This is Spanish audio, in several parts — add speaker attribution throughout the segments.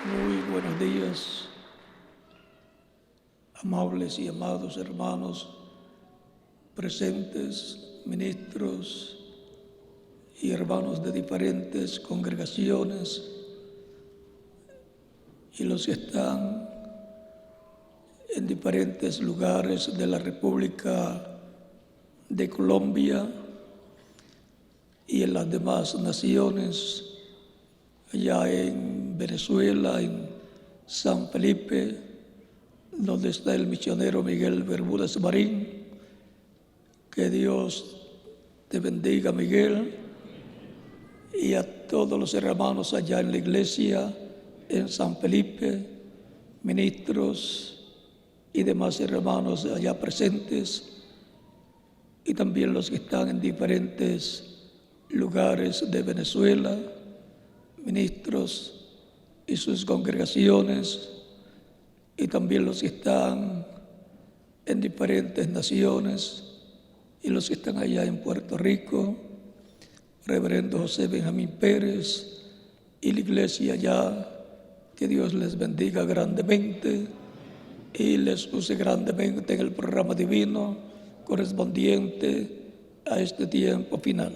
Speaker 1: Muy buenos días, amables y amados hermanos presentes, ministros y hermanos de diferentes congregaciones y los que están en diferentes lugares de la República de Colombia y en las demás naciones, allá en Venezuela, en San Felipe, donde está el misionero Miguel Bermúdez Marín. Que Dios te bendiga, Miguel, y a todos los hermanos allá en la iglesia, en San Felipe, ministros y demás hermanos allá presentes, y también los que están en diferentes lugares de Venezuela, ministros y sus congregaciones, y también los que están en diferentes naciones y los que están allá en Puerto Rico, reverendo José Benjamín Pérez y la iglesia allá. Que Dios les bendiga grandemente y les use grandemente en el programa divino correspondiente a este tiempo final.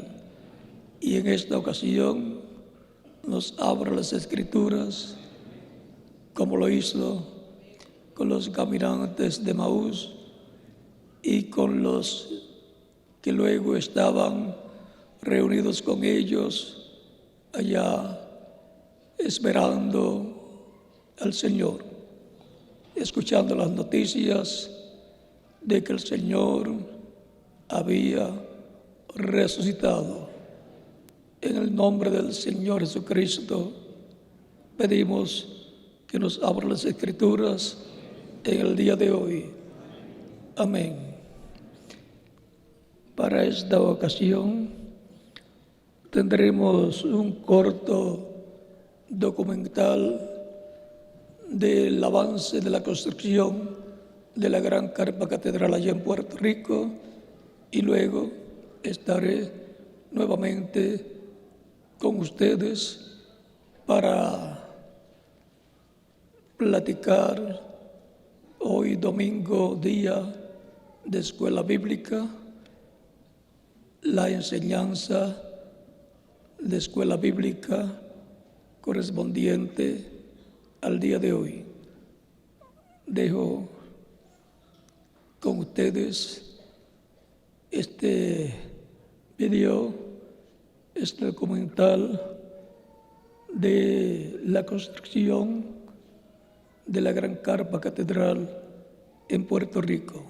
Speaker 1: Y en esta ocasión nos abra las Escrituras, como lo hizo con los caminantes de Maús y con los que luego estaban reunidos con ellos allá esperando al Señor, escuchando las noticias de que el Señor había resucitado. En el nombre del Señor Jesucristo pedimos que nos abra las Escrituras en el día de hoy. Amén. Para esta ocasión tendremos un corto documental del avance de la construcción de la gran carpa catedral allá en Puerto Rico, y luego estaré nuevamente con ustedes para platicar hoy domingo, día de escuela bíblica, la enseñanza de escuela bíblica correspondiente al día de hoy. Dejo con ustedes este video, este documental de la construcción de la gran carpa catedral en Puerto Rico.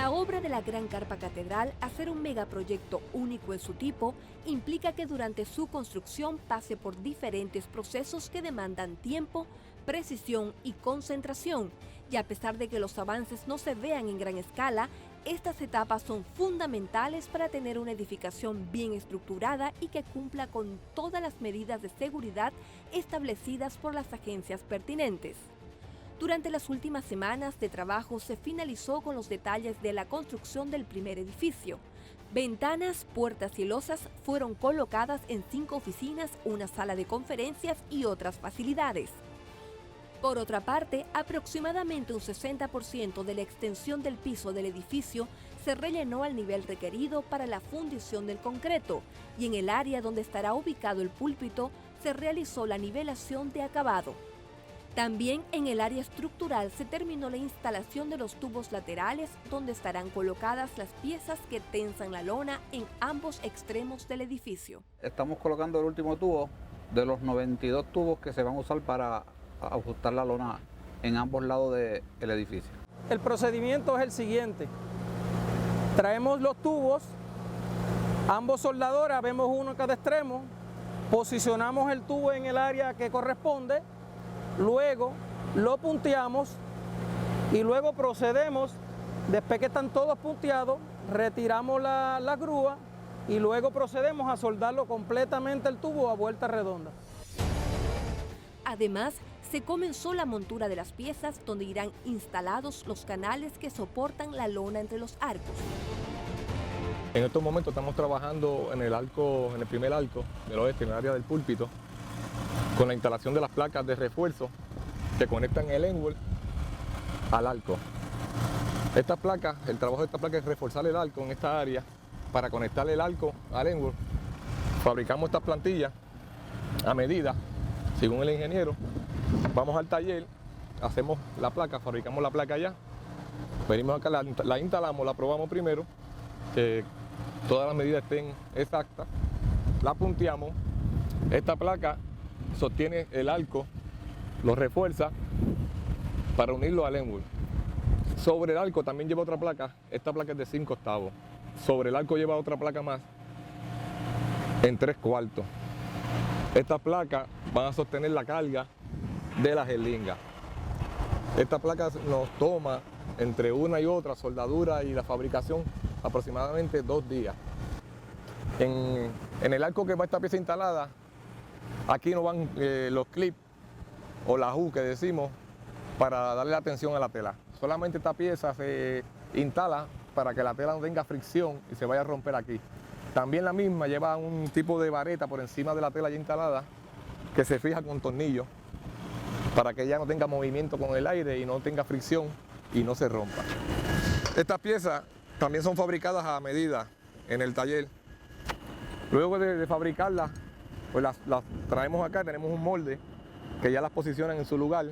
Speaker 2: La obra de la Gran Carpa Catedral, al ser un megaproyecto único en su tipo, implica que durante su construcción pase por diferentes procesos que demandan tiempo, precisión y concentración. Y a pesar de que los avances no se vean en gran escala, estas etapas son fundamentales para tener una edificación bien estructurada y que cumpla con todas las medidas de seguridad establecidas por las agencias pertinentes. Durante las últimas semanas de trabajo se finalizó con los detalles de la construcción del primer edificio. Ventanas, puertas y losas fueron colocadas en 5 oficinas, una sala de conferencias y otras facilidades. Por otra parte, aproximadamente un 60% de la extensión del piso del edificio se rellenó al nivel requerido para la fundición del concreto y en el área donde estará ubicado el púlpito se realizó la nivelación de acabado. También en el área estructural se terminó la instalación de los tubos laterales donde estarán colocadas las piezas que tensan la lona en ambos extremos del edificio.
Speaker 3: Estamos colocando el último tubo de los 92 tubos que se van a usar para ajustar la lona en ambos lados del edificio.
Speaker 4: El procedimiento es el siguiente. Traemos los tubos, ambos soldadoras, vemos uno en cada extremo, posicionamos el tubo en el área que corresponde, luego lo punteamos y luego procedemos, después que están todos punteados, retiramos la grúa y luego procedemos a soldarlo completamente el tubo a vuelta redonda.
Speaker 2: Además, se comenzó la montura de las piezas donde irán instalados los canales que soportan la lona entre los arcos.
Speaker 5: En estos momentos estamos trabajando en el primer arco del oeste, en el área del púlpito, con la instalación de las placas de refuerzo que conectan el endwall al arco. Estas placas, el trabajo de esta placa es reforzar el arco en esta área para conectar el arco al endwall. Fabricamos estas plantillas a medida, según el ingeniero. Vamos al taller, hacemos la placa, fabricamos la placa allá, venimos acá, la instalamos, la probamos primero, que todas las medidas estén exactas, la punteamos. Esta placa sostiene el arco, lo refuerza para unirlo al endwall. Sobre el arco también lleva otra placa, esta placa es de 5 octavos. Sobre el arco lleva otra placa más en 3/4. Estas placas van a sostener la carga de la jeringa. Esta placa nos toma entre una y otra soldadura y la fabricación aproximadamente 2 días. En el arco que va esta pieza instalada, aquí no van los clips o la U que decimos para darle atención a la tela. Solamente esta pieza se instala para que la tela no tenga fricción y se vaya a romper aquí. También la misma lleva un tipo de vareta por encima de la tela ya instalada que se fija con tornillos para que ella no tenga movimiento con el aire y no tenga fricción y no se rompa. Estas piezas también son fabricadas a medida en el taller. Luego de fabricarlas, pues las traemos acá, tenemos un molde que ya las posicionan en su lugar,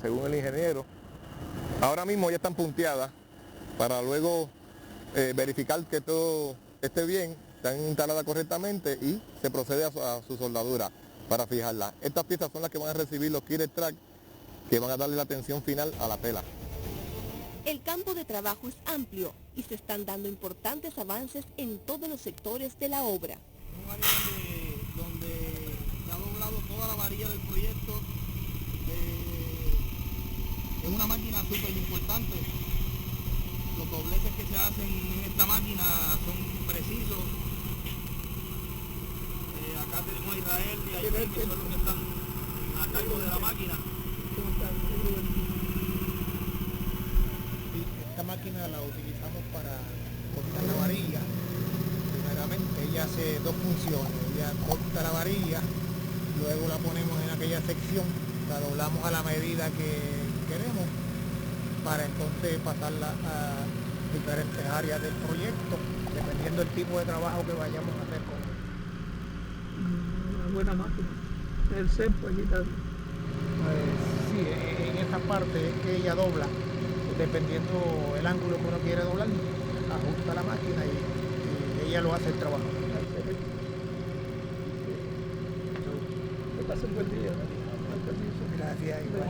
Speaker 5: según el ingeniero. Ahora mismo ya están punteadas para luego verificar que todo esté bien, están instaladas correctamente y se procede a su soldadura para fijarla. Estas piezas son las que van a recibir los killer track que van a darle la tensión final a la tela.
Speaker 2: El campo de trabajo es amplio y se están dando importantes avances en todos los sectores de la obra.
Speaker 6: Un área donde se ha doblado toda la varilla del proyecto. Es una máquina súper importante. Los dobleces que se hacen en esta máquina son precisos. Acá tenemos a Israel y a Israel, que son los que están a cargo de la máquina.
Speaker 7: Esta máquina la utilizamos para cortar la varilla. Primeramente ella hace 2 funciones. Ella corta la varilla, luego la ponemos en aquella sección, la doblamos a la medida que queremos para entonces pasarla a diferentes áreas del proyecto, dependiendo del tipo de trabajo que vayamos a hacer con ella.
Speaker 1: Una buena máquina. El cepo allí está.
Speaker 7: Sí, en esa parte es que ella dobla, dependiendo el ángulo que uno quiere doblar, ajusta la máquina y ella lo hace el trabajo.
Speaker 1: Que pase un buen día.
Speaker 7: Gracias. Igual.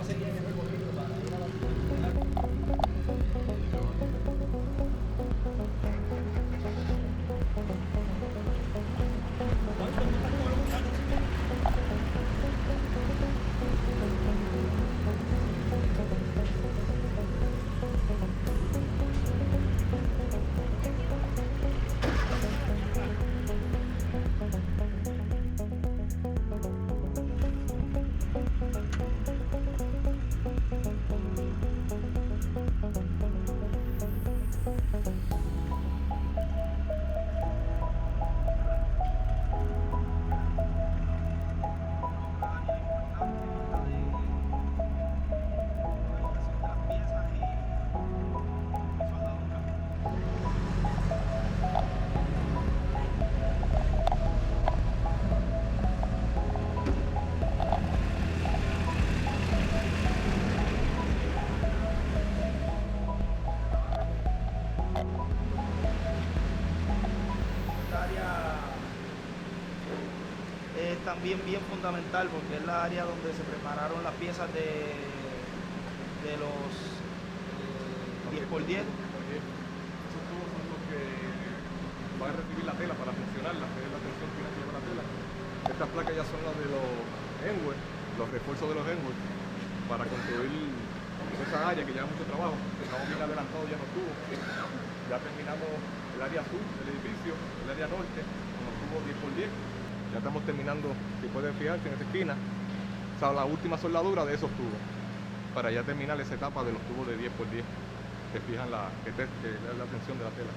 Speaker 6: bien fundamental porque es la área donde se prepararon las piezas de los 10x10.
Speaker 5: Esos tubos son los que van a recibir la tela para funcionarla, que es la tensión que lleva la tela. Estas placas ya son las de los Enwell, los refuerzos de los Enwell, para construir esa área que lleva mucho trabajo. Estamos bien adelantados ya en los tubos. Ya terminamos el área sur del edificio, el área norte, con los tubos 10x10. Ya estamos terminando, si pueden fijarse en esa esquina, o sea, la última soldadura de esos tubos, para ya terminar esa etapa de los tubos de 10x10, que fijan que es la tensión de la tela.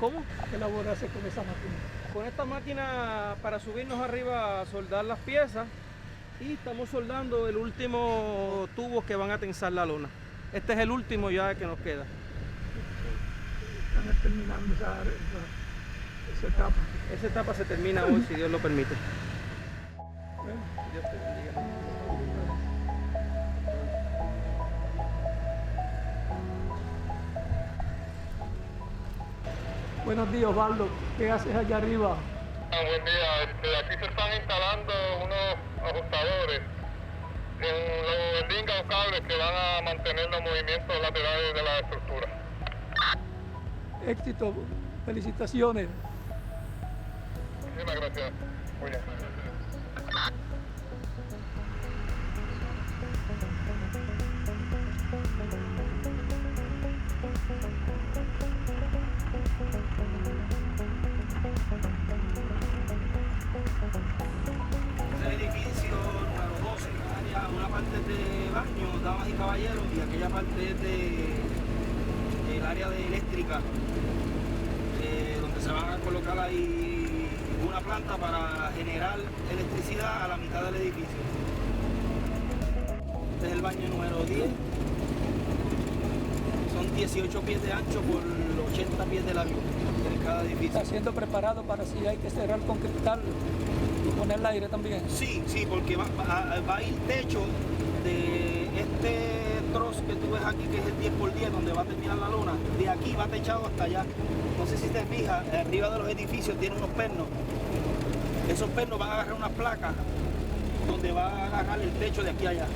Speaker 4: ¿Cómo?
Speaker 1: ¿Qué labor hace con esa máquina?
Speaker 4: Con esta máquina para subirnos arriba a soldar las piezas y estamos soldando el último tubo que van a tensar la lona. Este es el último ya que nos queda.
Speaker 1: Están terminando esa etapa.
Speaker 4: Esa etapa se termina hoy, si Dios lo permite.
Speaker 1: Bueno,
Speaker 4: Dios te bendiga.
Speaker 1: buenos días, Osvaldo. ¿Qué haces allá arriba?
Speaker 8: Buen día. Aquí se están instalando unos ajustadores con los lingas o cables que van a mantener los movimientos laterales de la estructura.
Speaker 1: Éxito, felicitaciones.
Speaker 8: Muchísimas gracias. Muy bien.
Speaker 6: Este edificio número 12, una parte es de baño, damas y caballeros, y aquella parte es del área de eléctrica, donde se van a colocar ahí una planta para generar electricidad a la mitad del edificio. Este es el baño número 10. Son 18 pies de ancho por 80 pies de largo en cada edificio.
Speaker 1: Está siendo preparado para si hay que cerrar con cristal y poner el aire también.
Speaker 6: Sí, porque va a ir techo de este trozo que tú ves aquí, que es el 10x10, donde va a terminar la lona. De aquí va techado hasta allá. No sé si te fijas, arriba de los edificios tiene unos pernos. Esos pernos van a agarrar unas placas donde va a agarrar el techo de aquí a allá.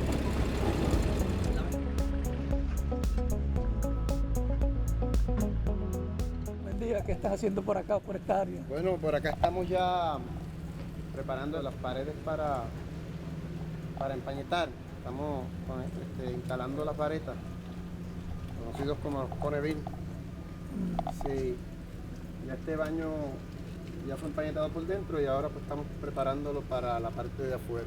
Speaker 1: Buen día, ¿qué estás haciendo por acá, por esta área?
Speaker 7: Bueno, por acá estamos ya preparando las paredes para empañetar. Estamos instalando las varetas, conocidos como Conebil. Sí, ya este baño ya fue empañetado por dentro y ahora pues estamos preparándolo para la parte de afuera.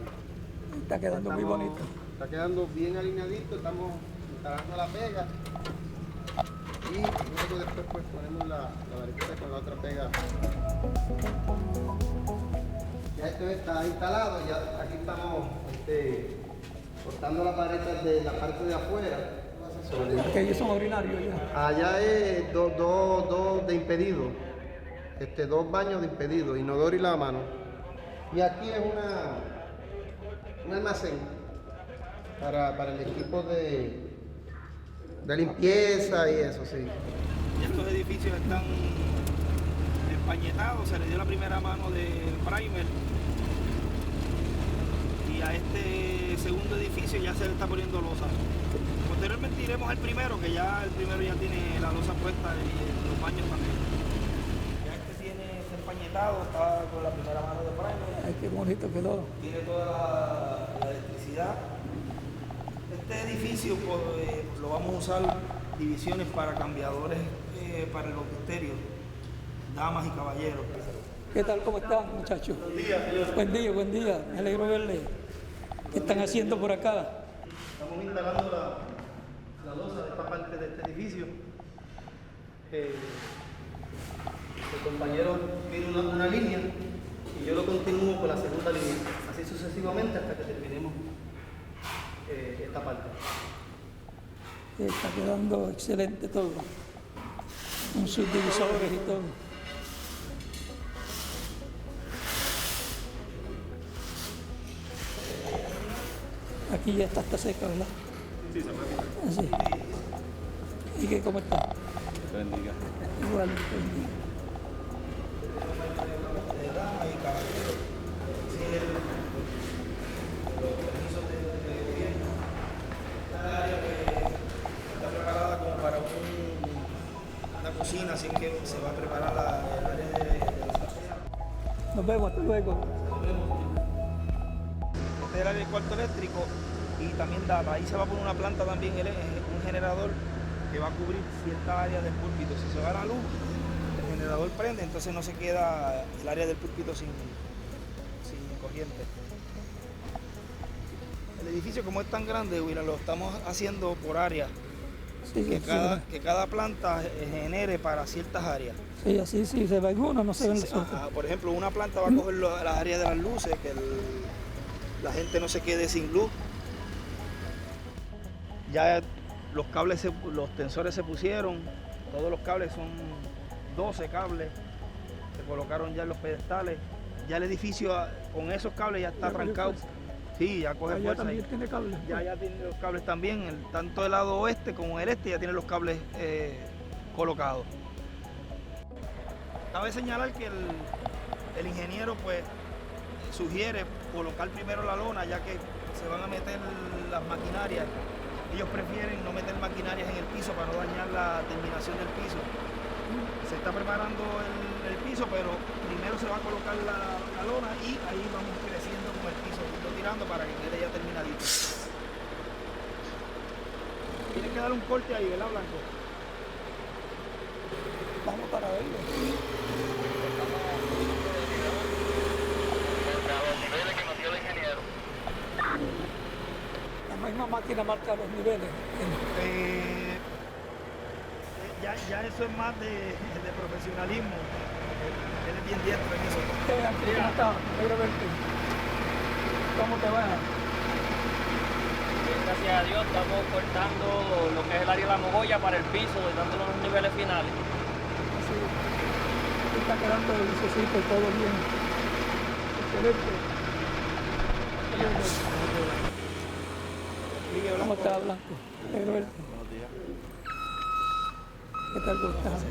Speaker 1: Está quedando muy bonito.
Speaker 7: Está quedando bien alineadito, estamos instalando la pega y luego después pues ponemos la varetita con la otra pega. Ya esto está instalado, ya aquí estamos cortando las varetas de la parte de afuera.
Speaker 1: Que ellos son ordinarios ya.
Speaker 7: Allá es dos de impedido, dos baños de impedido, inodoro y lavamanos. Y aquí es un almacén para el equipo de limpieza y eso, sí.
Speaker 6: Estos edificios están empañetados, se le dio la primera mano de primer y a este segundo edificio ya se le está poniendo losa. Posteriormente iremos al primero, que ya el primero ya tiene la losa puesta y los baños también. Ya este está empañetado. empañetado, está con la primera mano de primer.
Speaker 1: Ay, qué bonito quedó.
Speaker 6: Tiene toda la electricidad. Este edificio pues, lo vamos a usar divisiones para cambiadores para el bautisterios, damas y caballeros.
Speaker 1: ¿Qué tal? ¿Cómo están, muchachos? Buen día, buen día. Me alegro verle. ¿Qué están haciendo por acá?
Speaker 6: Estamos instalando la losa de esta parte de este edificio. El compañero tiene una línea y yo lo continúo con la segunda línea, así sucesivamente hasta que terminemos esta parte.
Speaker 1: Está quedando excelente todo. Con sus divisores y todo. Aquí ya está seca, ¿verdad? Sí, se puede. Así. ¿Y qué cómo está?
Speaker 5: Bendiga.
Speaker 1: Igual, bendiga.
Speaker 6: De dama y caballero. Sí, los permisos de gobierno. Esta área que está preparada como para una cocina, así que se va a preparar el área de la.
Speaker 1: Nos vemos, hasta luego.
Speaker 6: Este es el área del cuarto eléctrico y también data. Ahí se va a poner una planta también, un generador que va a cubrir cierta área del púlpito. Si se va la luz, el generador prende, entonces no se queda el área del púlpito sin corriente. El edificio, como es tan grande, Willa, lo estamos haciendo por área.
Speaker 1: Sí,
Speaker 6: Que cada planta genere para ciertas áreas.
Speaker 1: sí, así sí, se ven uno, no se ven los otros.
Speaker 6: Por ejemplo, una planta va a coger las áreas de las luces, que la gente no se quede sin luz. Ya los cables, los tensores se pusieron, todos los cables son 12 cables, se colocaron ya en los pedestales. Ya el edificio con esos cables ya está arrancado. Sí, ya coge
Speaker 1: Allá
Speaker 6: fuerza.
Speaker 1: también tiene cable.
Speaker 6: Ya tiene los cables también, tanto el lado oeste como el este ya tiene los cables colocados. Cabe señalar que el ingeniero pues sugiere colocar primero la lona, ya que se van a meter las maquinarias. Ellos prefieren no meter maquinarias en el piso para no dañar la terminación del piso. Se está preparando el piso, pero primero se va a colocar la lona y ahí vamos creciendo con el piso, tirando para que quede ya terminadito. Tienes que dar un corte ahí, ¿verdad, Blanco?
Speaker 1: Vamos para verlo.
Speaker 8: Los niveles que nos dio el ingeniero.
Speaker 1: La misma máquina marca los niveles.
Speaker 6: Ya eso es más de profesionalismo. Él es bien diestro en eso.
Speaker 1: ¿Cómo está? Quiero verte. ¿Cómo te va?
Speaker 9: Gracias a Dios estamos cortando lo que es el área de la mogolla para el piso y dándole los niveles finales.
Speaker 1: Así. Está quedando el licecito y todo bien. Excelente. ¿Cómo está, Blanco? Quiero verte.
Speaker 5: Buenos días.
Speaker 1: ¿Qué tal? ¿Cómo estás?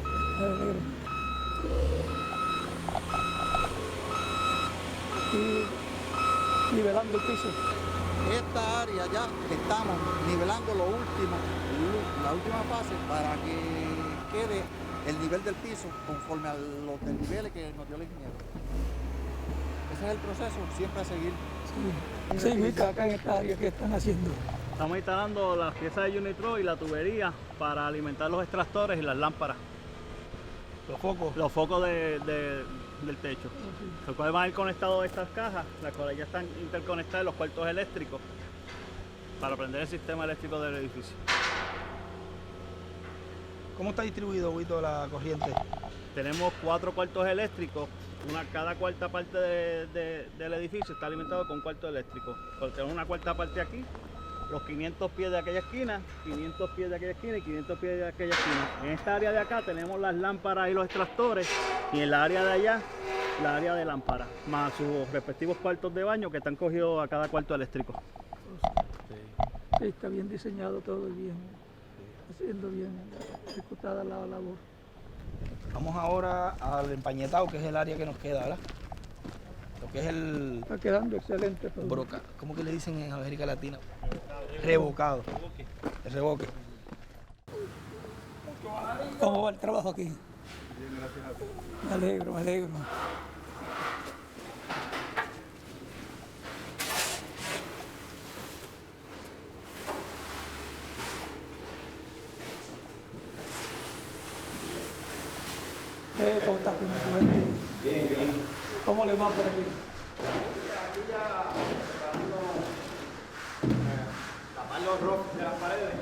Speaker 1: Aquí nivelando el piso.
Speaker 10: Esta área ya estamos nivelando lo último, la última fase para que quede el nivel del piso conforme a los desniveles que nos dio el ingeniero. Ese es el proceso, siempre a seguir.
Speaker 1: Sí, Vita, acá en esta área que están haciendo.
Speaker 9: Estamos instalando las piezas de Unitro y la tubería para alimentar los extractores y las lámparas. Los focos del techo. Los cuales van a ir conectados a estas cajas, las cuales ya están interconectadas en los cuartos eléctricos para prender el sistema eléctrico del edificio.
Speaker 6: ¿Cómo está distribuido, Huito, la corriente?
Speaker 9: Tenemos 4 cuartos eléctricos, cada cuarta parte del edificio está alimentado con cuarto eléctrico. Tenemos una cuarta parte aquí, los 500 pies de aquella esquina, 500 pies de aquella esquina y 500 pies de aquella esquina. En esta área de acá tenemos las lámparas y los extractores y en la área de allá, la área de lámparas, más sus respectivos cuartos de baño que están cogidos a cada cuarto eléctrico.
Speaker 1: Sí, está bien diseñado todo y bien, haciendo bien ejecutada la labor.
Speaker 6: Vamos ahora al empañetado, que es el área que nos queda, ¿verdad? Lo que es el
Speaker 1: Está quedando excelente todo.
Speaker 6: broca. ¿Cómo que le dicen en América Latina? Revocado. El revoque.
Speaker 1: ¿Cómo va el trabajo aquí?
Speaker 5: Bien, gracias a ti.
Speaker 1: Me alegro, me alegro. ¿Cómo está? Bien, bien. ¿Cómo le va por aquí?
Speaker 6: Aquí ya tapar los rocks de las paredes,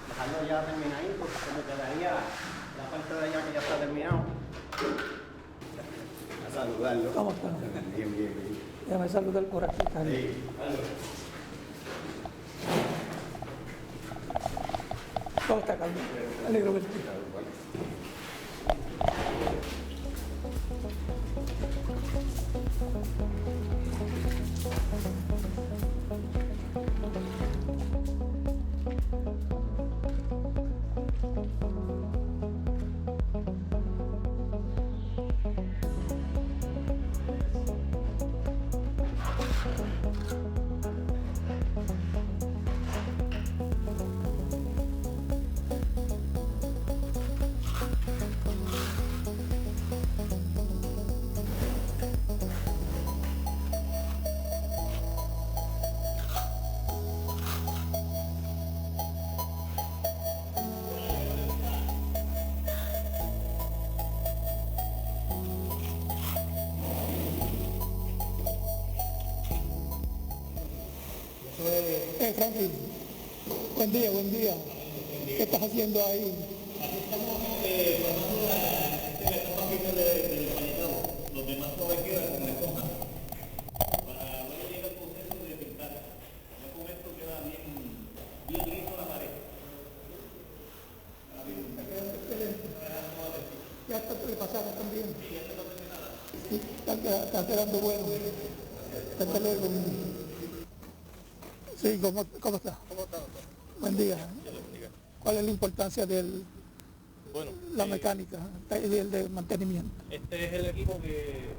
Speaker 6: dejarlo ya terminadito, se me quedaría la parte de allá que ya está terminado. A saludarlo.
Speaker 1: ¿Cómo está?
Speaker 6: Bien, bien, bien.
Speaker 1: Déjame saludar por aquí, Carlos.
Speaker 6: Sí,
Speaker 1: ¿Cómo está, Carlos? Me alegro verte.
Speaker 7: Franklin, buen día, buen día. ¿Qué estás haciendo ahí?
Speaker 11: Aquí estamos pasando la etapa final del pañetado. Los demás todavía quedan con la esponja. Para luego llegar al proceso de pintar. Ya con esto queda bien liso la pared.
Speaker 7: Excelente. Ya está repasada también.
Speaker 11: Sí, ya está terminada.
Speaker 7: Sí, está quedando bueno. Hasta luego. Sí, ¿cómo está?
Speaker 11: ¿Cómo está, doctor?
Speaker 7: Buen día. ¿Cuál es la importancia de
Speaker 12: Bueno,
Speaker 7: la mecánica y el de mantenimiento?
Speaker 12: este es el equipo de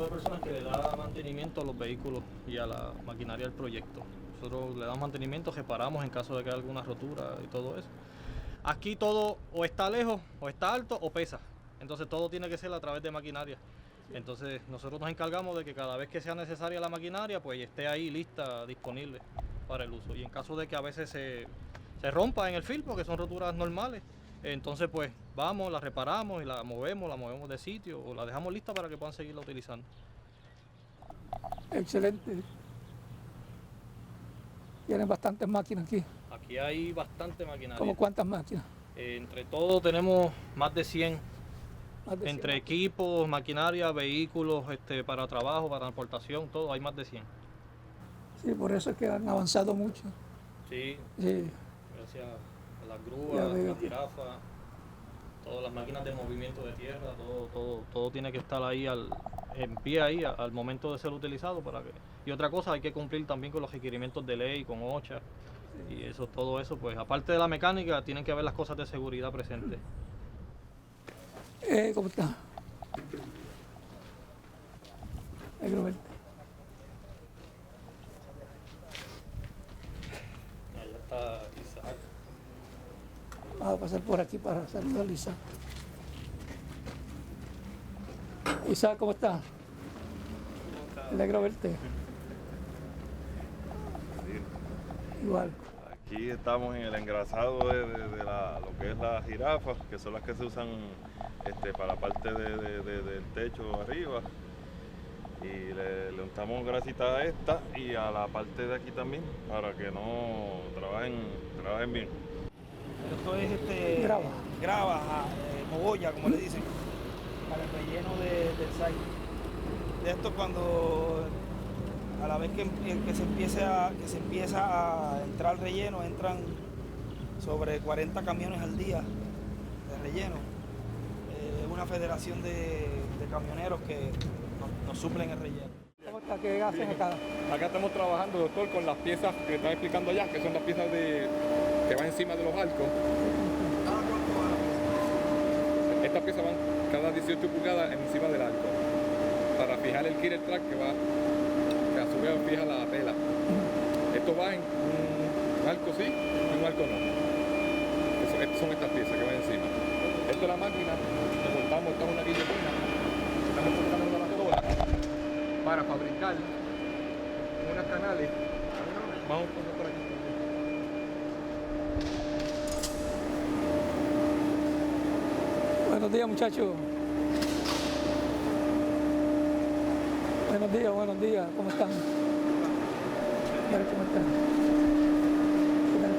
Speaker 12: personas que le da mantenimiento a los vehículos y a la maquinaria del proyecto. Nosotros le damos mantenimiento, reparamos en caso de que haya alguna rotura y todo eso. Aquí todo o está lejos, o está alto, o pesa. Entonces todo tiene que ser a través de maquinaria. Entonces nosotros nos encargamos de que cada vez que sea necesaria la maquinaria, pues esté ahí lista, disponible para el uso. Y en caso de que a veces se rompa en el fil, porque son roturas normales, entonces pues vamos, la reparamos y la movemos de sitio o la dejamos lista para que puedan seguirla utilizando.
Speaker 1: Excelente. Tienen bastantes máquinas aquí.
Speaker 12: Aquí hay bastante maquinaria.
Speaker 1: ¿Cómo cuántas máquinas?
Speaker 12: Entre todo tenemos más de 100.
Speaker 1: Más de 100.
Speaker 12: Entre equipos, maquinaria, vehículos, para trabajo, para transportación, todo, hay más de 100.
Speaker 1: Sí, por eso es que han avanzado mucho.
Speaker 12: Sí,
Speaker 1: Sí.
Speaker 12: gracias a las
Speaker 1: Ya
Speaker 12: grúas,
Speaker 1: veo.
Speaker 12: las jirafas, todas las máquinas de movimiento de tierra, todo tiene que estar ahí en pie ahí al momento de ser utilizado para que. Y otra cosa, hay que cumplir también con los requerimientos de ley, con OSHA, y eso, todo eso, pues aparte de la mecánica, tienen que haber las cosas de seguridad presentes.
Speaker 1: ¿Cómo está? Alegro verte.
Speaker 12: Allá está Isaac.
Speaker 1: Vamos a pasar por aquí para saludar a Isaac. Isaac, ¿cómo está? Alegro verte. Igual.
Speaker 13: Aquí estamos en el engrasado de lo que es la jirafa, que son las que se usan para la parte del techo arriba. Y le untamos grasita a esta y a la parte de aquí también para que no trabajen bien.
Speaker 6: Esto es grava, mogolla, como le dicen, para el relleno del site. De esto cuando a la vez que se empieza a entrar relleno, entran sobre 40 camiones al día de relleno. Es una federación de camioneros que nos suplen el relleno.
Speaker 1: ¿Cómo está? ¿Qué hacen acá?
Speaker 5: Acá estamos trabajando, doctor, con las piezas que estaba explicando allá, que son las piezas que van encima de los arcos. Estas piezas van cada 18 pulgadas encima del arco para fijar el killer track que a su vez fija la tela. Esto va en un arco sí y un arco no. Son estas piezas que van encima. Esto de la máquina, le cortamos esta una guillotina, estamos cortando las tolas para fabricar unos canales. Vamos a poner por aquí.
Speaker 1: Buenos días, muchachos. Buenos días, ¿cómo están? ¿Cómo están?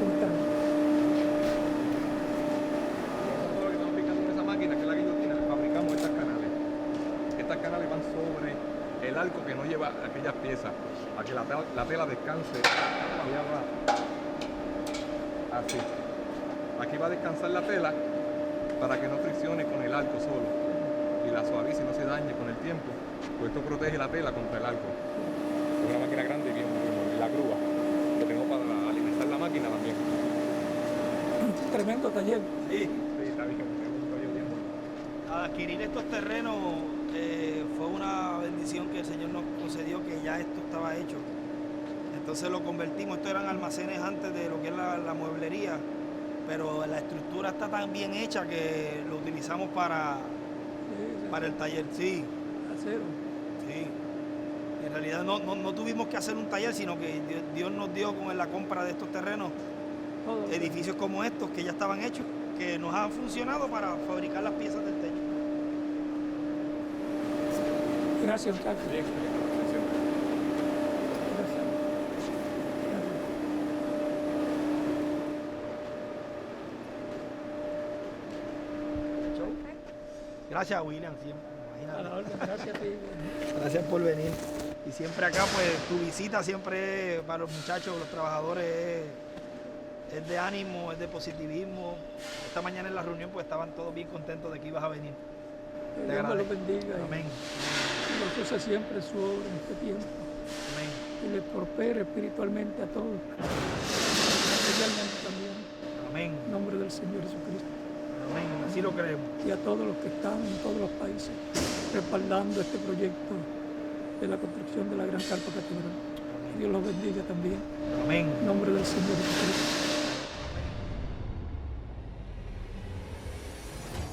Speaker 1: ¿Cómo están?
Speaker 5: Nosotros lo que estamos aplicando en esa máquina, que es la guillotina, fabricamos estas canales. Estas canales van sobre el arco que no lleva aquellas piezas, para que la tela descanse. Así. Aquí va a descansar la tela para que no friccione con el arco solo y la suavice y no se dañe con el tiempo, pues esto protege la tela contra el arco. Es una máquina grande y bien, y la grúa que tengo para alimentar la máquina también.
Speaker 1: Tremendo taller.
Speaker 5: Sí, está bien, un taller bien bueno.
Speaker 6: Adquirir estos terrenos fue una bendición que el Señor nos concedió, que ya esto estaba hecho. Entonces lo convertimos, estos eran almacenes antes de lo que es la mueblería, pero la estructura está tan bien hecha que lo utilizamos para el taller, sí.
Speaker 1: Acero.
Speaker 6: Sí. En realidad no tuvimos que hacer un taller, sino que Dios nos dio con la compra de estos terrenos edificios como estos que ya estaban hechos, que nos han funcionado para fabricar las piezas del techo.
Speaker 1: Gracias, muchachos.
Speaker 6: Gracias, William, siempre.
Speaker 1: A la orden, gracias a ti.
Speaker 6: Gracias por venir. Y siempre acá, pues, tu visita siempre para los muchachos, los trabajadores, es de ánimo, es de positivismo. Esta mañana en la reunión, pues, estaban todos bien contentos de que ibas a venir.
Speaker 1: Que Dios me los bendiga.
Speaker 6: Amén.
Speaker 1: Y los use siempre su obra en este tiempo.
Speaker 6: Amén.
Speaker 1: Y les prospere espiritualmente a todos. Especialmente también.
Speaker 6: Amén.
Speaker 1: En nombre del Señor Jesucristo.
Speaker 6: Amén. Así lo creemos.
Speaker 1: Y a todos los que están en todos los países respaldando este proyecto de la construcción de la Gran Carpa Catedral. Que Dios los bendiga también.
Speaker 6: Amén.
Speaker 1: En nombre del Señor Jesucristo.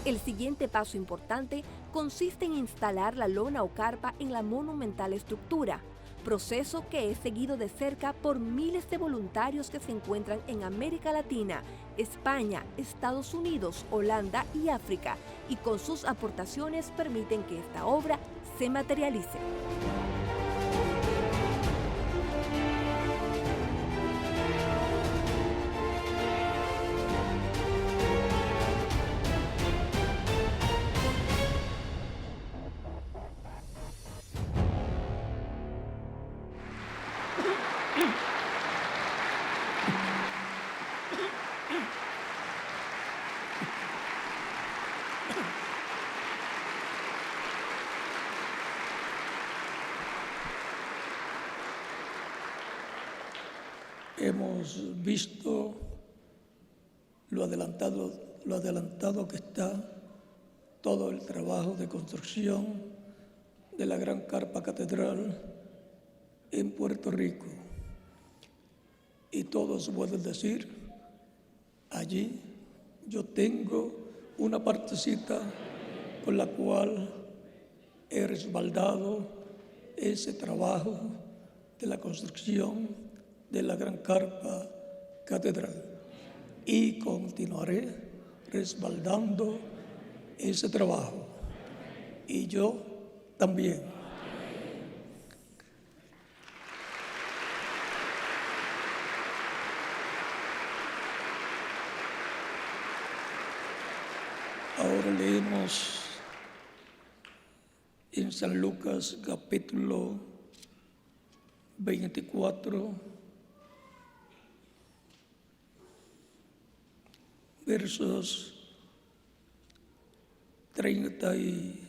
Speaker 2: El siguiente paso importante consiste en instalar la lona o carpa en la monumental estructura, proceso que es seguido de cerca por miles de voluntarios que se encuentran en América Latina, España, Estados Unidos, Holanda y África, y con sus aportaciones permiten que esta obra se materialice.
Speaker 1: Hemos visto lo adelantado que está todo el trabajo de construcción de la Gran Carpa Catedral en Puerto Rico. Y todos pueden decir, allí yo tengo una partecita con la cual he respaldado ese trabajo de la construcción de la Gran Carpa Catedral, y continuaré respaldando ese trabajo, y yo también. Ahora leemos en San Lucas capítulo 24, versos 30 y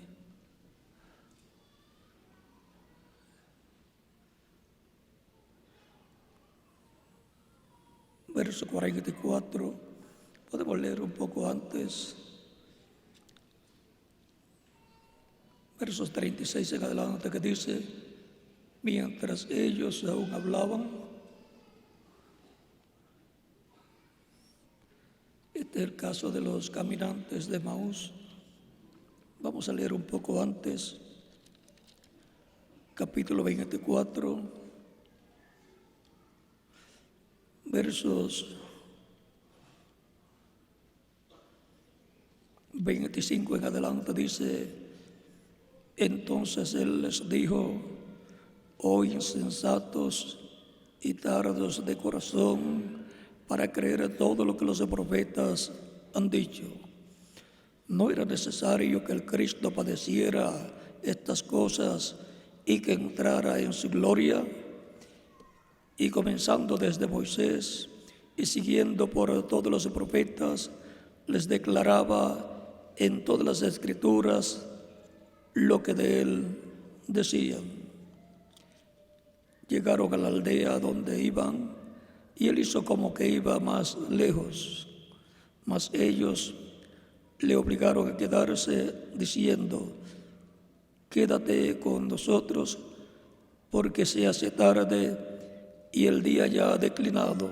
Speaker 1: verso 44, podemos leer un poco antes, versos 36 en adelante, que dice: mientras ellos aún hablaban, Este es el caso de los caminantes de Maús. Vamos a leer un poco antes, capítulo 24, versos 25 en adelante. Dice: entonces él les dijo: oh insensatos y tardos de corazón para creer todo lo que los profetas han dicho. ¿No era necesario que el Cristo padeciera estas cosas y que entrara en su gloria? Y comenzando desde Moisés y siguiendo por todos los profetas, les declaraba en todas las escrituras lo que de él decían. Llegaron a la aldea donde iban, y él hizo como que iba más lejos, mas ellos le obligaron a quedarse, diciendo: quédate con nosotros, porque se hace tarde y el día ya ha declinado.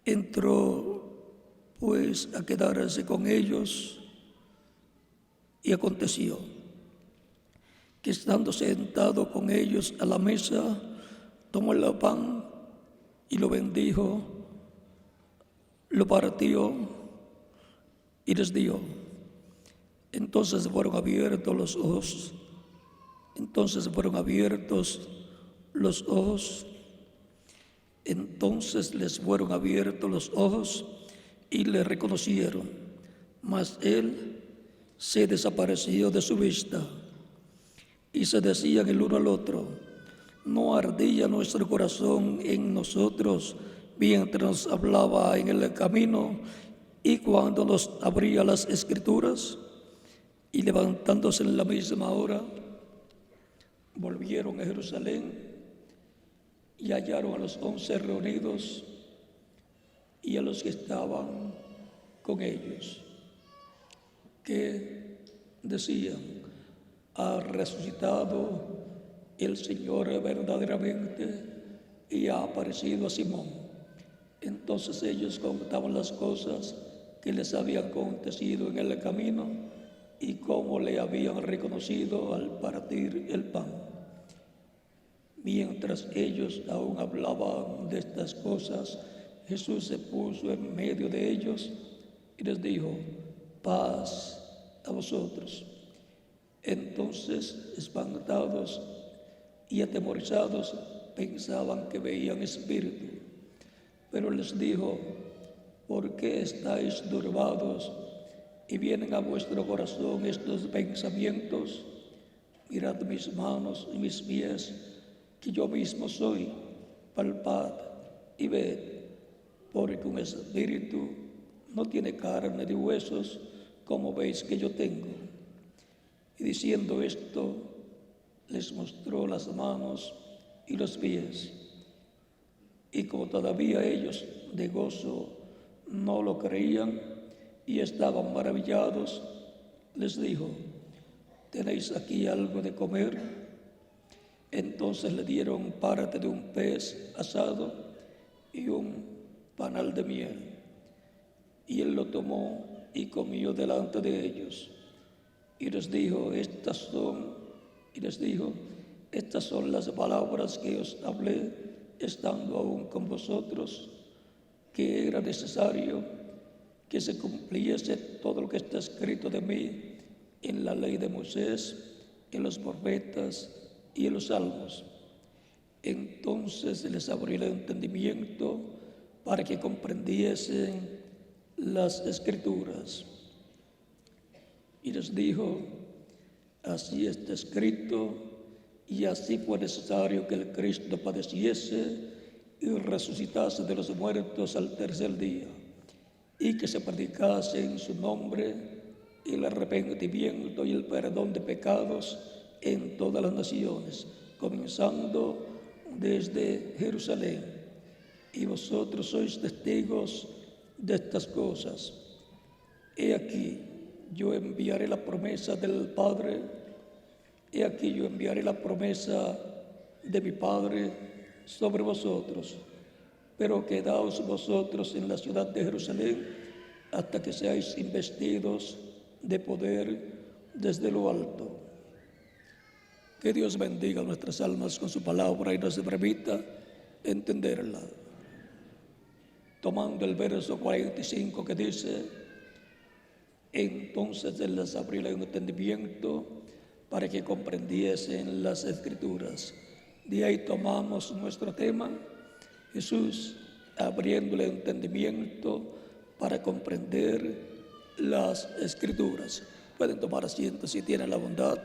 Speaker 1: Entró pues a quedarse con ellos, y aconteció que estando sentado con ellos a la mesa, tomó el pan y lo bendijo, lo partió y les dio. Entonces fueron abiertos los ojos. Entonces les fueron abiertos los ojos y le reconocieron, mas él se desapareció de su vista. Y se decían el uno al otro: ¿no ardía nuestro corazón en nosotros mientras nos hablaba en el camino y cuando nos abría las escrituras? Y levantándose en la misma hora, volvieron a Jerusalén y hallaron a los 11 reunidos y a los que estaban con ellos, que decían: ha resucitado el Señor verdaderamente y ha aparecido a Simón. Entonces ellos contaban las cosas que les habían acontecido en el camino y cómo le habían reconocido al partir el pan. Mientras ellos aún hablaban de estas cosas, Jesús se puso en medio de ellos y les dijo: paz a vosotros. Entonces, espantados y atemorizados, pensaban que veían espíritu. Pero les dijo: ¿por qué estáis turbados y vienen a vuestro corazón estos pensamientos? Mirad mis manos y mis pies, que yo mismo soy. Palpad y ved, porque un espíritu no tiene carne de huesos, como veis que yo tengo. Y diciendo esto, les mostró las manos y los pies. Y como todavía ellos de gozo no lo creían y estaban maravillados, les dijo: ¿tenéis aquí algo de comer? Entonces le dieron parte de un pez asado y un panal de miel. Y él lo tomó y comió delante de ellos. Y les dijo: estas son las palabras que os hablé estando aún con vosotros, que era necesario que se cumpliese todo lo que está escrito de mí en la ley de Moisés, en los profetas y en los salmos. Entonces les abrió el entendimiento para que comprendiesen las escrituras. Y les dijo: así está escrito, y así fue necesario que el Cristo padeciese y resucitase de los muertos al tercer día, y que se predicase en su nombre el arrepentimiento y el perdón de pecados en todas las naciones, comenzando desde Jerusalén. Y vosotros sois testigos de estas cosas. He aquí, yo enviaré la promesa del Padre. He aquí, yo enviaré la promesa de mi Padre sobre vosotros. pero quedaos vosotros en la ciudad de Jerusalén hasta que seáis investidos de poder desde lo alto. Que Dios bendiga nuestras almas con su palabra y nos permita entenderla. Tomando el verso 45 que dice: entonces Él les abrió el entendimiento para que comprendiesen las Escrituras. De ahí tomamos nuestro tema: Jesús abriendo el entendimiento para comprender las Escrituras. Pueden tomar asiento si tienen la bondad.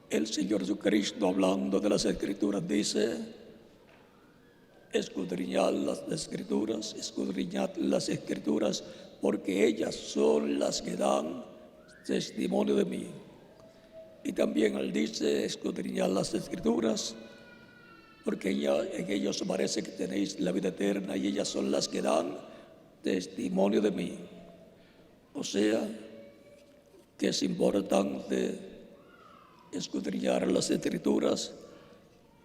Speaker 1: El Señor Jesucristo, hablando de las Escrituras, dice: escudriñad las Escrituras, porque ellas son las que dan testimonio de mí. Y también Él dice: escudriñad las Escrituras, porque en ellos parece que tenéis la vida eterna, y ellas son las que dan testimonio de mí. O sea, que es importante escudriñar las Escrituras,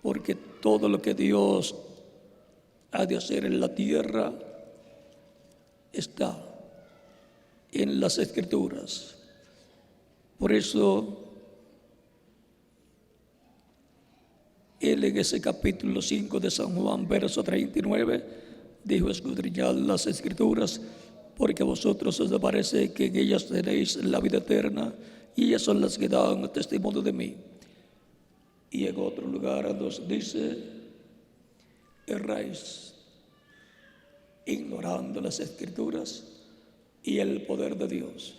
Speaker 1: porque todo lo que Dios ha de hacer en la tierra está en las Escrituras. Por eso Él en ese capítulo 5 de San Juan, verso 39, dijo: escudriñad las Escrituras, porque a vosotros os parece que en ellas tenéis la vida eterna, y ellas son las que dan testimonio de mí. Y en otro lugar nos dice: erráis ignorando las Escrituras y el poder de Dios.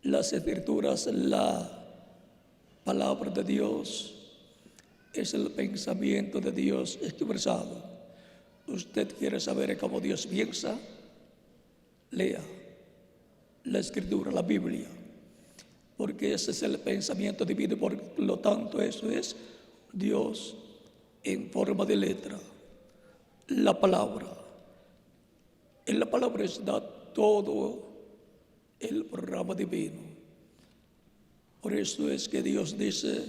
Speaker 1: Las Escrituras, la palabra de Dios, es el pensamiento de Dios expresado. Usted quiere saber cómo Dios piensa, lea la Escritura, la Biblia, porque ese es el pensamiento divino. Por lo tanto, eso es Dios en forma de letra, la palabra. En la palabra está todo el programa divino. Por eso es que Dios dice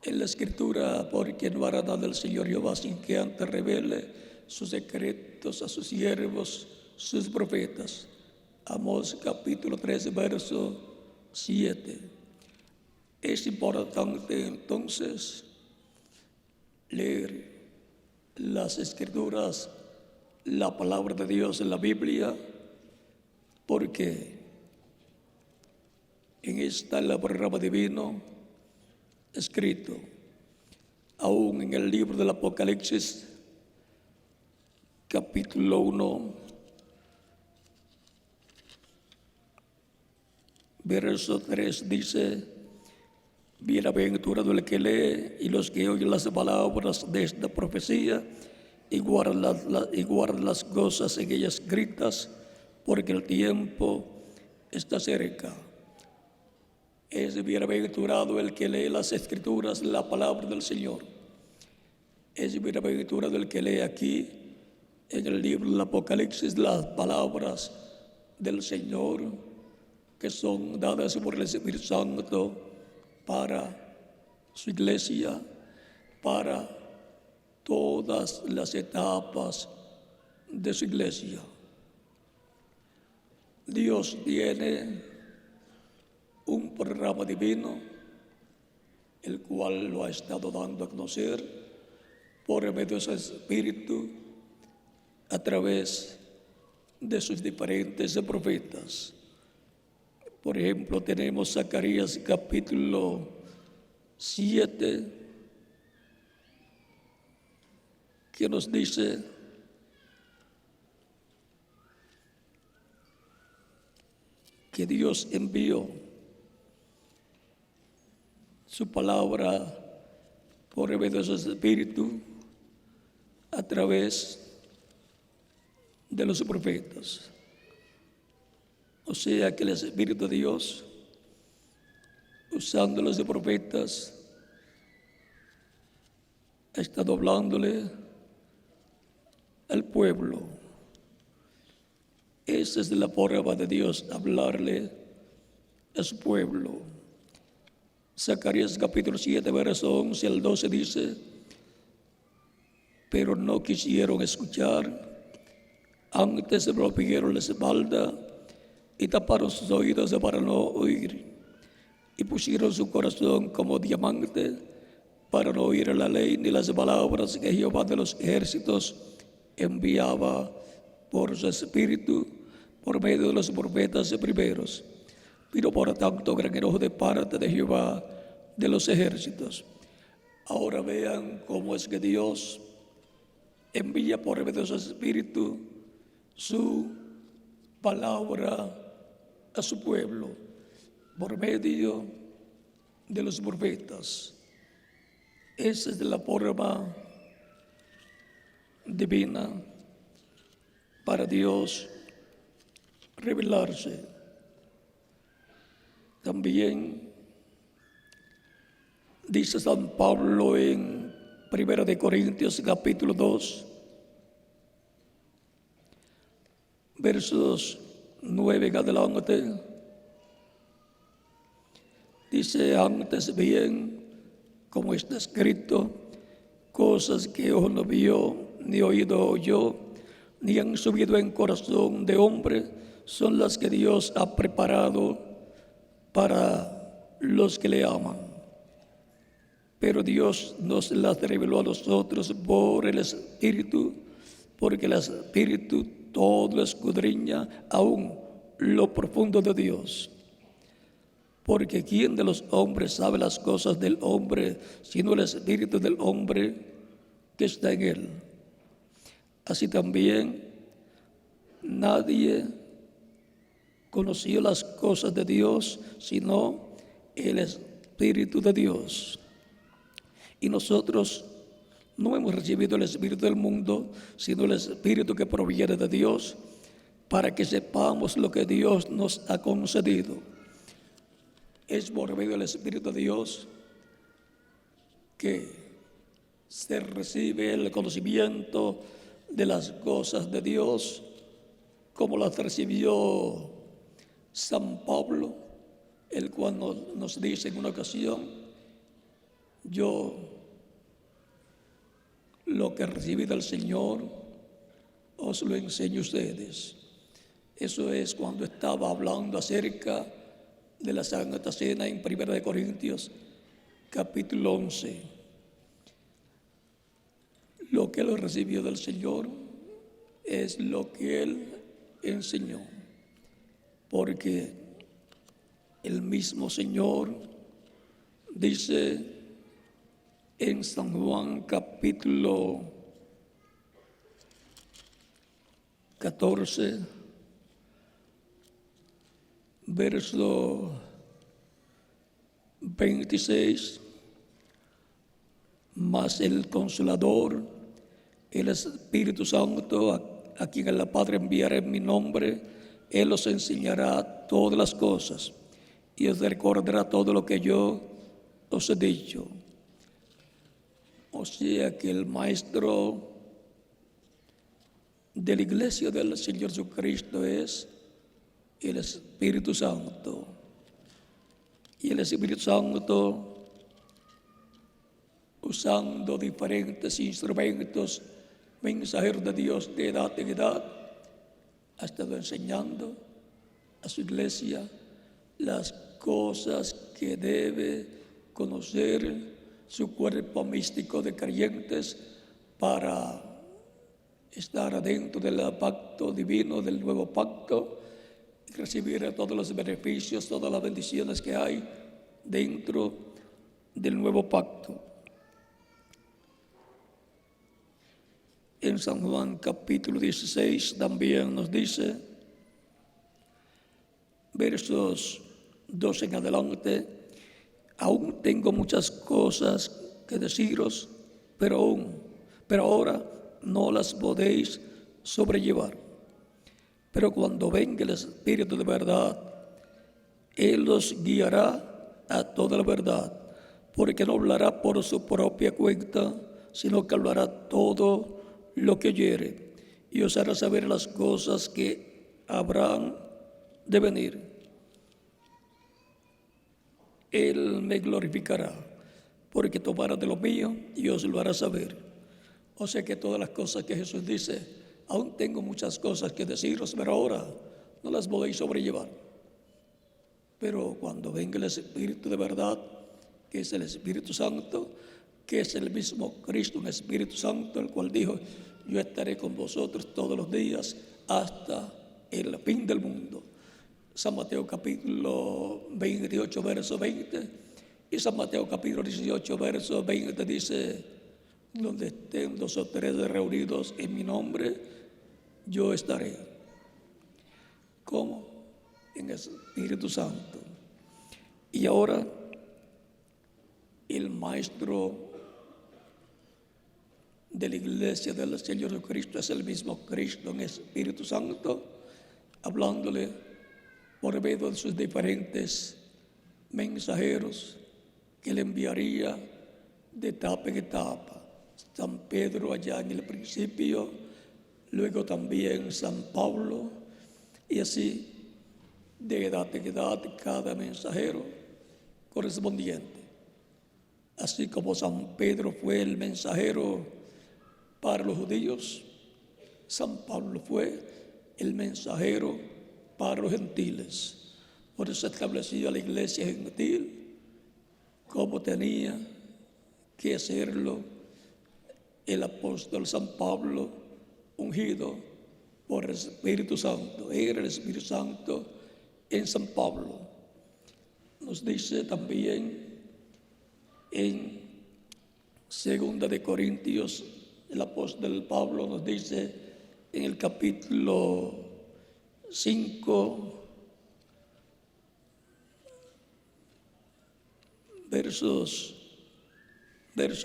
Speaker 1: en la Escritura: porque no hará nada el Señor Jehová sin que antes revele sus secretos a sus siervos, sus profetas. Amós capítulo 3, verso 7. Es importante entonces leer las Escrituras, la palabra de Dios en la Biblia, porque en esta el programa divino escrito aún en el libro del Apocalipsis, capítulo 1, verso 3, dice: bienaventurado el que lee y los que oyen las palabras de esta profecía y guardan las cosas en ellas escritas, porque el tiempo está cerca. Es bienaventurado el que lee las Escrituras, la palabra del Señor. Es bienaventurado el que lee aquí en el libro del Apocalipsis las palabras del Señor, que son dadas por el Espíritu Santo para su iglesia, para todas las etapas de su iglesia. Dios tiene un programa divino, el cual lo ha estado dando a conocer por medio de su Espíritu, a través de sus diferentes profetas. Por ejemplo, tenemos Zacarías capítulo 7, que nos dice: que Dios envió su palabra por medio de su Espíritu a través de los profetas. O sea que el Espíritu de Dios, usando los profetas, ha estado hablándole al pueblo. Esa es la forma de Dios, hablarle a su pueblo. Zacarías capítulo 7, verso 11 al 12 dice: pero no quisieron escuchar, antes se volvieron la espalda y taparon sus oídos para no oír, y pusieron su corazón como diamante para no oír la ley ni las palabras que Jehová de los ejércitos enviaba por su espíritu por medio de los profetas primeros. Vino por tanto gran enojo de parte de Jehová de los ejércitos. Ahora vean cómo es que Dios envía por medio de su espíritu su palabra a su pueblo por medio de los profetas. Esa es la forma divina para Dios revelarse. También dice San Pablo en 1 de Corintios capítulo 2, versos 9 en adelante, dice: antes bien, como está escrito, cosas que ojo no vio, ni oído oyó, ni han subido en corazón de hombre, son las que Dios ha preparado para los que le aman. Pero Dios nos las reveló a nosotros por el Espíritu, porque el Espíritu todo escudriña aún lo profundo de Dios. Porque ¿quién de los hombres sabe las cosas del hombre, sino el Espíritu del hombre que está en él? Así también nadie conoció las cosas de Dios, sino el Espíritu de Dios. Y nosotros no hemos recibido el Espíritu del mundo, sino el Espíritu que proviene de Dios, para que sepamos lo que Dios nos ha concedido. Es por medio del Espíritu de Dios que se recibe el conocimiento de las cosas de Dios, como las recibió San Pablo, el cual nos dice en una ocasión: yo lo que recibí del Señor os lo enseño a ustedes. Eso es cuando estaba hablando acerca de la Santa Cena en 1 de Corintios capítulo 11. Lo que él recibió del Señor es lo que él enseñó, porque el mismo Señor dice en San Juan capítulo 14, verso 26, mas el Consolador, el Espíritu Santo, a quien el Padre enviará en mi nombre, Él os enseñará todas las cosas y os recordará todo lo que yo os he dicho. O sea que el Maestro de la Iglesia del Señor Jesucristo es el Espíritu Santo. Y el Espíritu Santo, usando diferentes instrumentos, mensajeros de Dios de edad en edad, ha estado enseñando a su iglesia las cosas que debe conocer su cuerpo místico de creyentes para estar dentro del pacto divino, del nuevo pacto, y recibir todos los beneficios, todas las bendiciones que hay dentro del nuevo pacto. En San Juan capítulo 16 también nos dice, versos 12 en adelante: aún tengo muchas cosas que deciros, pero ahora no las podéis sobrellevar. Pero cuando venga el Espíritu de verdad, Él os guiará a toda la verdad, porque no hablará por su propia cuenta, sino que hablará todo lo que oyere, y os hará saber las cosas que habrán de venir. Él me glorificará, porque tomará de lo mío y os lo hará saber. O sea que todas las cosas que Jesús dice, aún tengo muchas cosas que deciros, pero ahora no las podéis sobrellevar. Pero cuando venga el Espíritu de verdad, que es el Espíritu Santo, que es el mismo Cristo, un Espíritu Santo, el cual dijo, yo estaré con vosotros todos los días hasta el fin del mundo. San Mateo capítulo 28, verso 20, y San Mateo capítulo 18, verso 20 dice, donde estén 2 o 3 reunidos en mi nombre, yo estaré. ¿Cómo? En el Espíritu Santo. Y ahora el maestro de la iglesia del Señor Jesucristo es el mismo Cristo en Espíritu Santo, hablándole por medio de sus diferentes mensajeros que le enviaría de etapa en etapa. San Pedro allá en el principio, luego también San Pablo, y así de edad en edad cada mensajero correspondiente. Así como San Pedro fue el mensajero para los judíos, San Pablo fue el mensajero para los gentiles. Por eso estableció la iglesia gentil como tenía que hacerlo el apóstol San Pablo, ungido por el Espíritu Santo. Era el Espíritu Santo en San Pablo. Nos dice también en 2 de Corintios, el apóstol Pablo nos dice en el capítulo 5, verso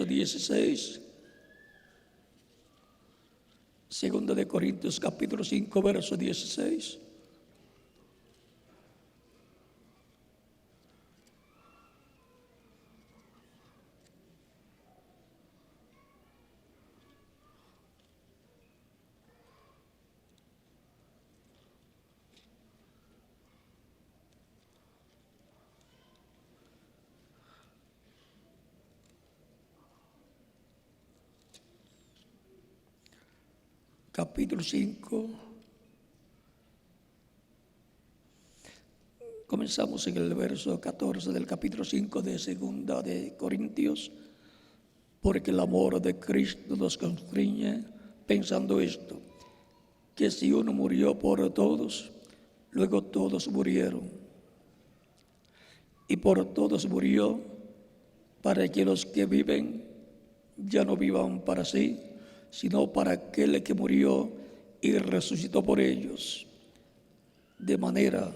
Speaker 1: 16, 2 de Corintios capítulo 5, verso 16. Capítulo 5, comenzamos en el verso 14 del capítulo 5 de 2 de Corintios, porque el amor de Cristo nos constriñe pensando esto, que si uno murió por todos, luego todos murieron, y por todos murió, para que los que viven ya no vivan para sí, sino para aquel que murió y resucitó por ellos. De manera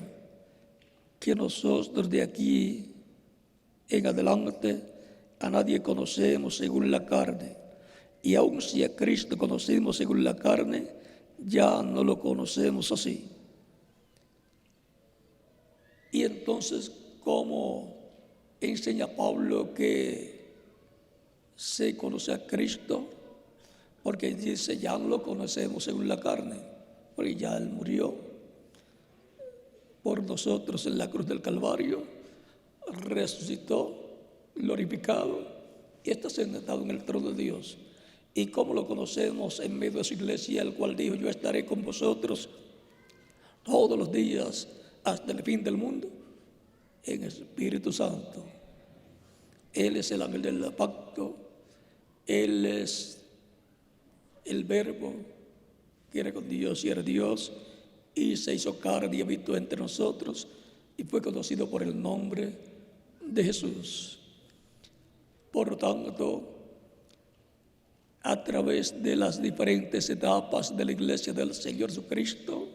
Speaker 1: que nosotros de aquí en adelante a nadie conocemos según la carne, y aun si a Cristo conocemos según la carne, ya no lo conocemos así. Y entonces, ¿cómo enseña Pablo que se conoce a Cristo? Porque dice, ya no lo conocemos según la carne, porque ya Él murió por nosotros en la cruz del Calvario, resucitó, glorificado, y está sentado en el trono de Dios. ¿Y cómo lo conocemos? En medio de su iglesia, el cual dijo, yo estaré con vosotros todos los días hasta el fin del mundo, en Espíritu Santo. Él es el ángel del pacto, Él es el Verbo que era con Dios y era Dios, y se hizo carne y habitó entre nosotros, y fue conocido por el nombre de Jesús. Por lo tanto, a través de las diferentes etapas de la iglesia del Señor Jesucristo,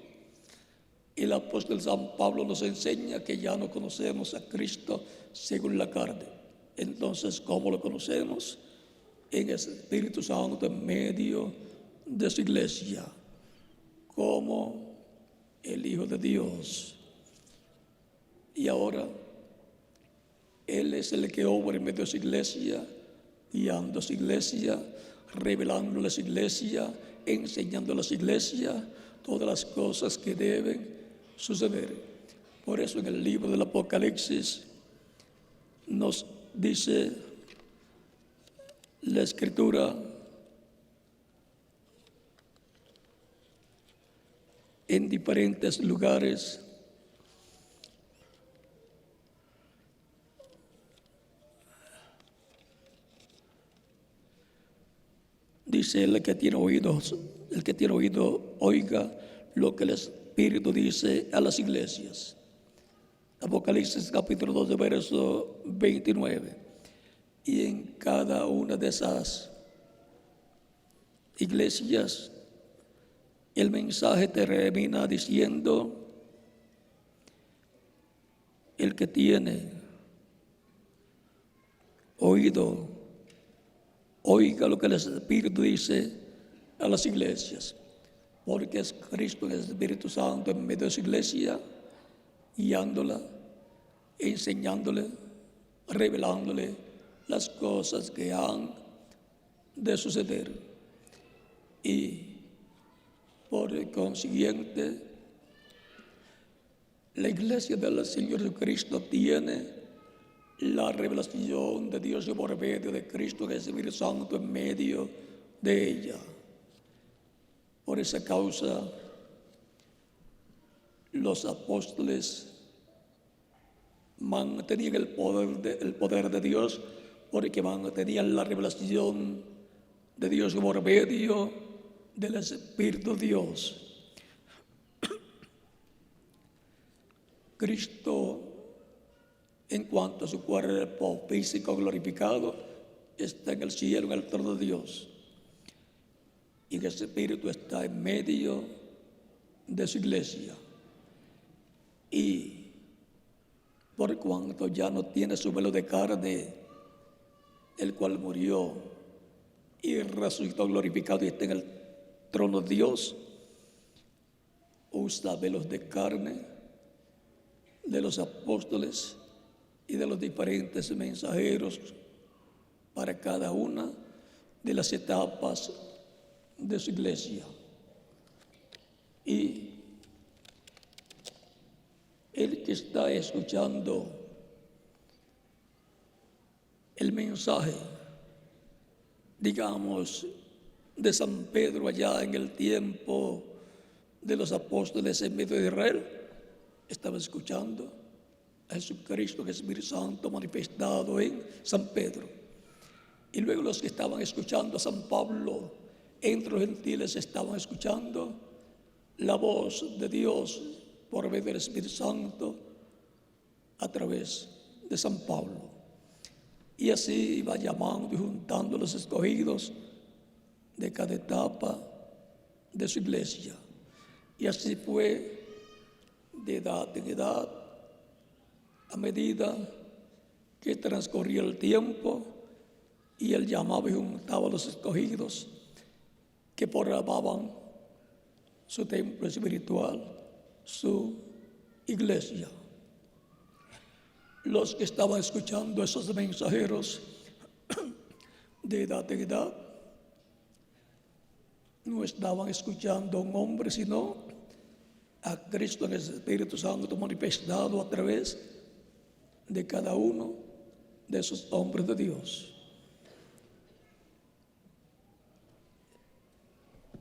Speaker 1: el apóstol San Pablo nos enseña que ya no conocemos a Cristo según la carne. Entonces, ¿cómo lo conocemos? En el Espíritu Santo en medio de su iglesia, como el Hijo de Dios. Y ahora Él es el que obra en medio de su iglesia, guiando a su iglesia, revelándole a su iglesia, enseñándole a su iglesia todas las cosas que deben suceder. Por eso en el libro del Apocalipsis, nos dice la Escritura en diferentes lugares. Dice el que tiene oídos, oiga lo que el Espíritu dice a las iglesias. Apocalipsis capítulo 2, verso 29. Y en cada una de esas iglesias, el mensaje termina diciendo: el que tiene oído, oiga lo que el Espíritu dice a las iglesias. Porque es Cristo, el Espíritu Santo, en medio de su iglesia, guiándola, enseñándole, revelándole las cosas que han de suceder. Y por consiguiente, la iglesia del Señor Jesucristo tiene la revelación de Dios por medio de Cristo, el Espíritu Santo, en medio de ella. Por esa causa, los apóstoles mantenían el poder de Dios, porque mantenían la revelación de Dios por medio del Espíritu de Dios. Cristo, en cuanto a su cuerpo físico glorificado, está en el cielo, en el trono de Dios. Y el Espíritu está en medio de su iglesia. Y por cuanto ya no tiene su velo de carne, el cual murió y resucitó glorificado y está en el trono de Dios, usa velos de carne de los apóstoles y de los diferentes mensajeros para cada una de las etapas de su iglesia. Y el que está escuchando el mensaje, digamos, de San Pedro allá en el tiempo de los apóstoles en medio de Israel, estaba escuchando a Jesucristo, el Espíritu Santo manifestado en San Pedro. Y luego los que estaban escuchando a San Pablo entre los gentiles estaban escuchando la voz de Dios por medio del Espíritu Santo a través de San Pablo. Y así iba llamando y juntando los escogidos de cada etapa de su iglesia. Y así fue de edad en edad, a medida que transcurría el tiempo, y él llamaba y juntaba a los escogidos que formaban su templo espiritual, su iglesia. Los que estaban escuchando a esos mensajeros de edad en edad no estaban escuchando a un hombre, sino a Cristo en el Espíritu Santo manifestado a través de cada uno de esos hombres de Dios.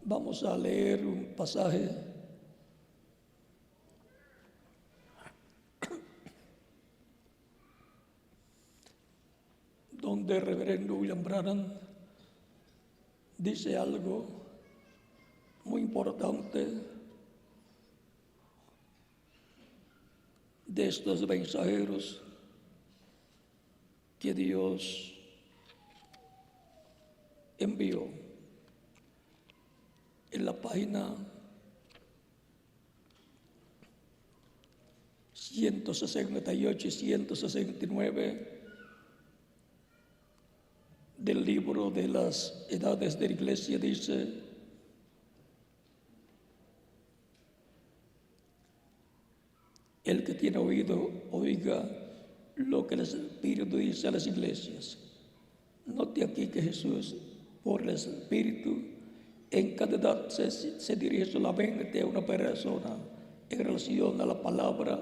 Speaker 1: Vamos a leer un pasaje donde el reverendo William Branham dice algo muy importante de estos mensajeros que Dios envió. En la página 168 y 169 del libro de las edades de la iglesia dice: el que tiene oído, oiga lo que el Espíritu dice a las iglesias. Note aquí que Jesús, por el Espíritu, en cada edad se dirige solamente a una persona en relación a la palabra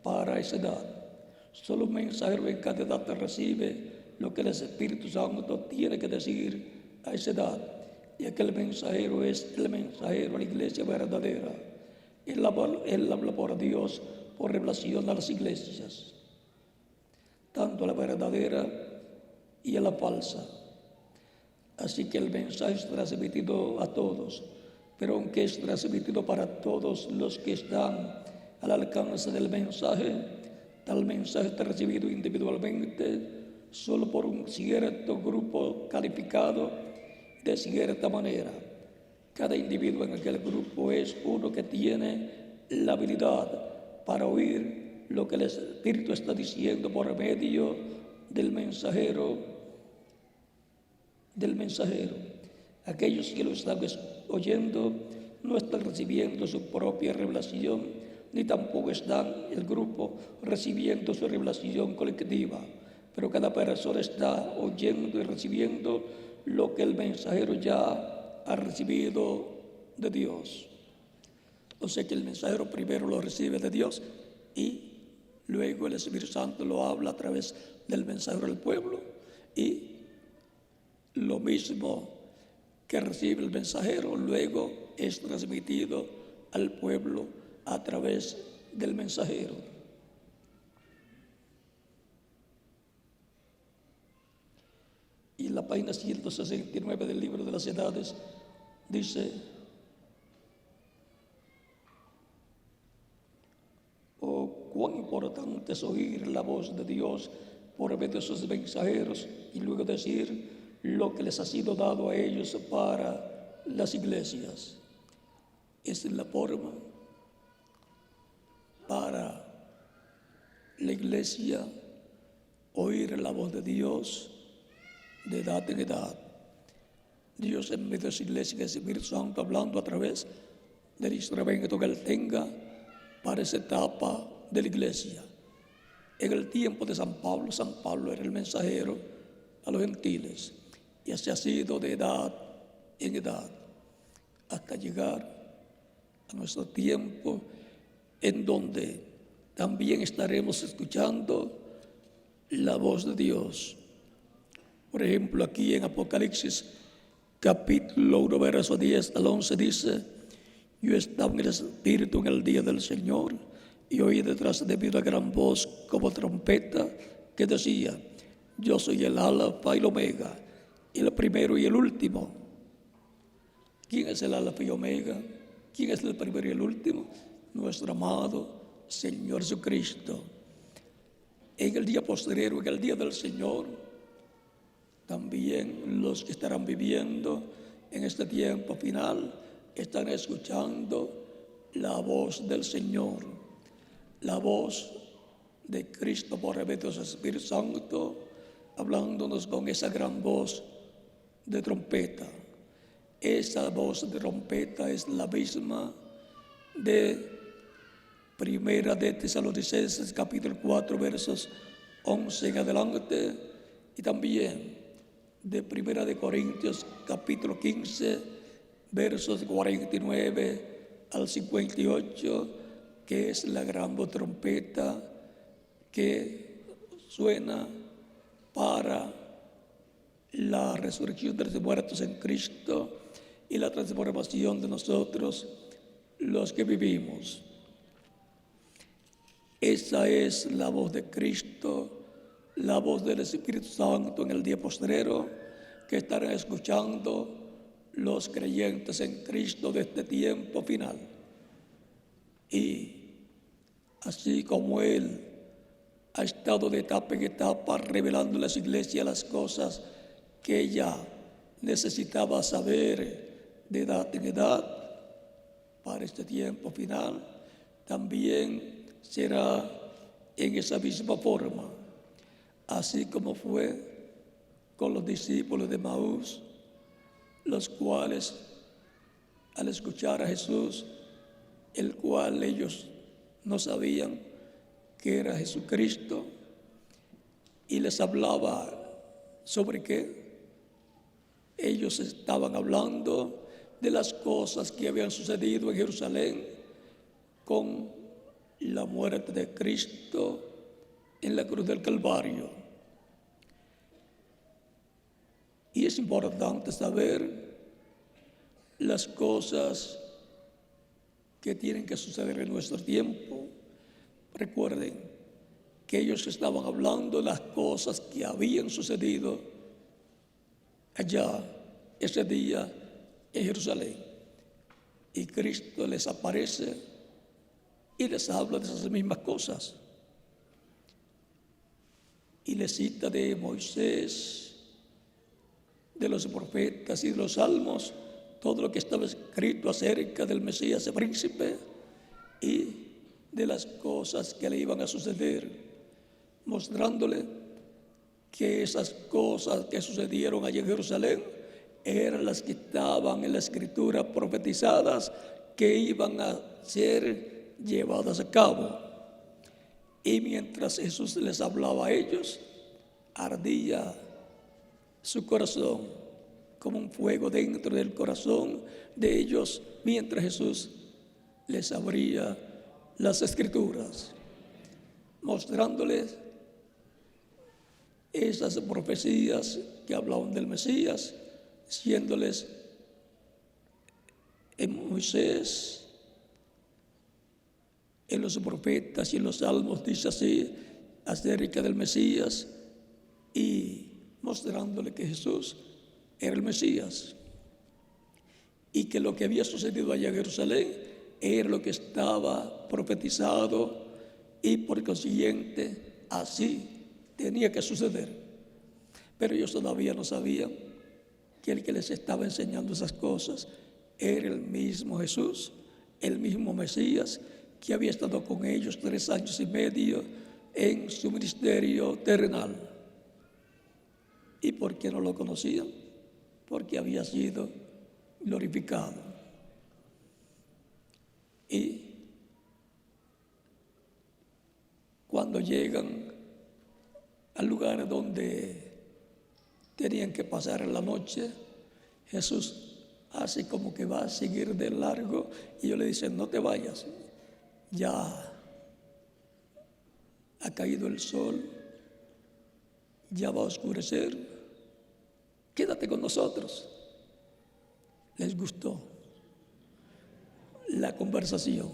Speaker 1: para esa edad. Solo un mensajero en cada edad recibe lo que el Espíritu Santo tiene que decir a esa edad. Y aquel mensajero es el mensajero a la iglesia verdadera. Él habla por Dios por revelación a las iglesias, tanto a la verdadera y a la falsa. Así que el mensaje es transmitido a todos, pero aunque es transmitido para todos los que están al alcance del mensaje, tal mensaje está recibido individualmente solo por un cierto grupo calificado de cierta manera. Cada individuo en aquel grupo es uno que tiene la habilidad para oír lo que el Espíritu está diciendo por medio del mensajero. Aquellos que lo están oyendo no están recibiendo su propia revelación, ni tampoco están el grupo recibiendo su revelación colectiva, pero cada persona está oyendo y recibiendo lo que el mensajero ya ha recibido de Dios. O sea que el mensajero primero lo recibe de Dios y luego el Espíritu Santo lo habla a través del mensajero al pueblo, y lo mismo que recibe el mensajero luego es transmitido al pueblo a través del mensajero. Y en la página 169 del libro de las Edades dice: oh, cuán importante es oír la voz de Dios por medio de sus mensajeros y luego decir lo que les ha sido dado a ellos para las iglesias. Esa es la forma para la iglesia oír la voz de Dios de edad en edad. Dios en medio de su iglesia, el Espíritu Santo hablando a través del instrumento que Él tenga para esa etapa de la iglesia. En el tiempo de San Pablo era el mensajero a los gentiles, y así ha sido de edad en edad hasta llegar a nuestro tiempo, en donde también estaremos escuchando la voz de Dios. Por ejemplo, aquí en Apocalipsis capítulo 1, verso 10 al 11 dice: yo estaba en el Espíritu en el día del Señor y oí detrás de mí una gran voz como trompeta que decía: yo soy el Alfa y el Omega, el primero y el último. ¿Quién es el Alfa y Omega? ¿Quién es el primero y el último? Nuestro amado Señor Jesucristo. En el día posterior, en el día del Señor, también los que estarán viviendo en este tiempo final están escuchando la voz del Señor, la voz de Cristo por medio de su Espíritu Santo, hablándonos con esa gran voz de trompeta. Esa voz de trompeta es la misma de Primera de Tesalonicenses capítulo 4 versos 11 en adelante, y también de Primera de Corintios capítulo 15 versos 49 al 58, que es la gran voz trompeta que suena para la resurrección de los muertos en Cristo y la transformación de nosotros los que vivimos. Esa es la voz de Cristo, la voz del Espíritu Santo en el día postrero, que estarán escuchando los creyentes en Cristo de este tiempo final. Y así como Él ha estado de etapa en etapa revelando a las iglesias las cosas que ella necesitaba saber de edad en edad, para este tiempo final también será en esa misma forma, así como fue con los discípulos de Maús, los cuales al escuchar a Jesús, el cual ellos no sabían que era Jesucristo, y les hablaba sobre qué. Ellos estaban hablando de las cosas que habían sucedido en Jerusalén con la muerte de Cristo en la cruz del Calvario. Y es importante saber las cosas que tienen que suceder en nuestro tiempo. Recuerden que ellos estaban hablando de las cosas que habían sucedido allá ese día en Jerusalén. Y Cristo les aparece y les habla de esas mismas cosas. Y les cita de Moisés, de los profetas y de los salmos, todo lo que estaba escrito acerca del Mesías, el príncipe, y de las cosas que le iban a suceder, mostrándole que esas cosas que sucedieron allí en Jerusalén eran las que estaban en la escritura profetizadas, que iban a ser llevadas a cabo. Y mientras Jesús les hablaba a ellos, ardía su corazón como un fuego dentro del corazón de ellos, mientras Jesús les abría las escrituras, mostrándoles esas profecías que hablaban del Mesías, diciéndoles en Moisés, en los profetas y en los salmos dice así acerca del Mesías, y mostrándole que Jesús era el Mesías y que lo que había sucedido allá en Jerusalén era lo que estaba profetizado, y por consiguiente así tenía que suceder. Pero ellos todavía no sabían que el que les estaba enseñando esas cosas era el mismo Jesús, el mismo Mesías, que había estado con ellos 3 años y medio en su ministerio terrenal. ¿Y por qué no lo conocían? Porque había sido glorificado. Y cuando llegan al lugar donde tenían que pasar la noche, Jesús hace como que va a seguir de largo, y ellos le dicen: no te vayas, ya ha caído el sol, ya va a oscurecer, quédate con nosotros. Les gustó la conversación.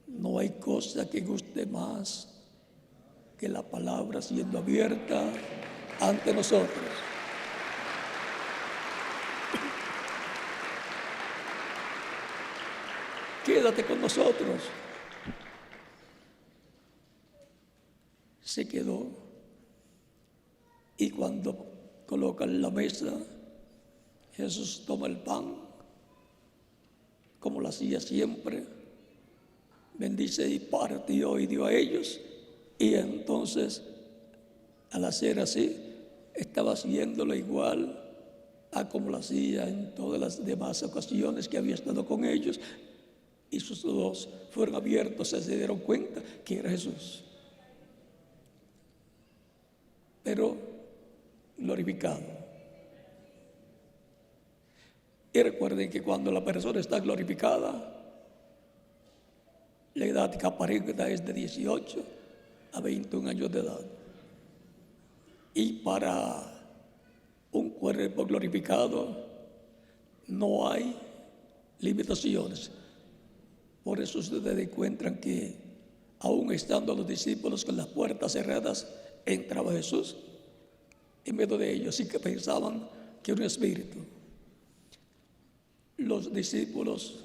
Speaker 1: No hay cosa que guste más que la palabra siendo abierta ante nosotros. Quédate con nosotros. Se quedó, y cuando colocan la mesa, Jesús toma el pan, como lo hacía siempre, bendice y partió y dio a ellos. Y entonces, al hacer así, estaba haciéndolo igual a como lo hacía en todas las demás ocasiones que había estado con ellos. Y sus ojos fueron abiertos, se dieron cuenta que era Jesús, pero glorificado. Y recuerden que cuando la persona está glorificada, la edad que aparenta es de 18 a 21 años de edad. Y para un cuerpo glorificado no hay limitaciones. Por eso ustedes encuentran que aún estando los discípulos con las puertas cerradas, entraba Jesús en medio de ellos, y que pensaban que era un espíritu. Los discípulos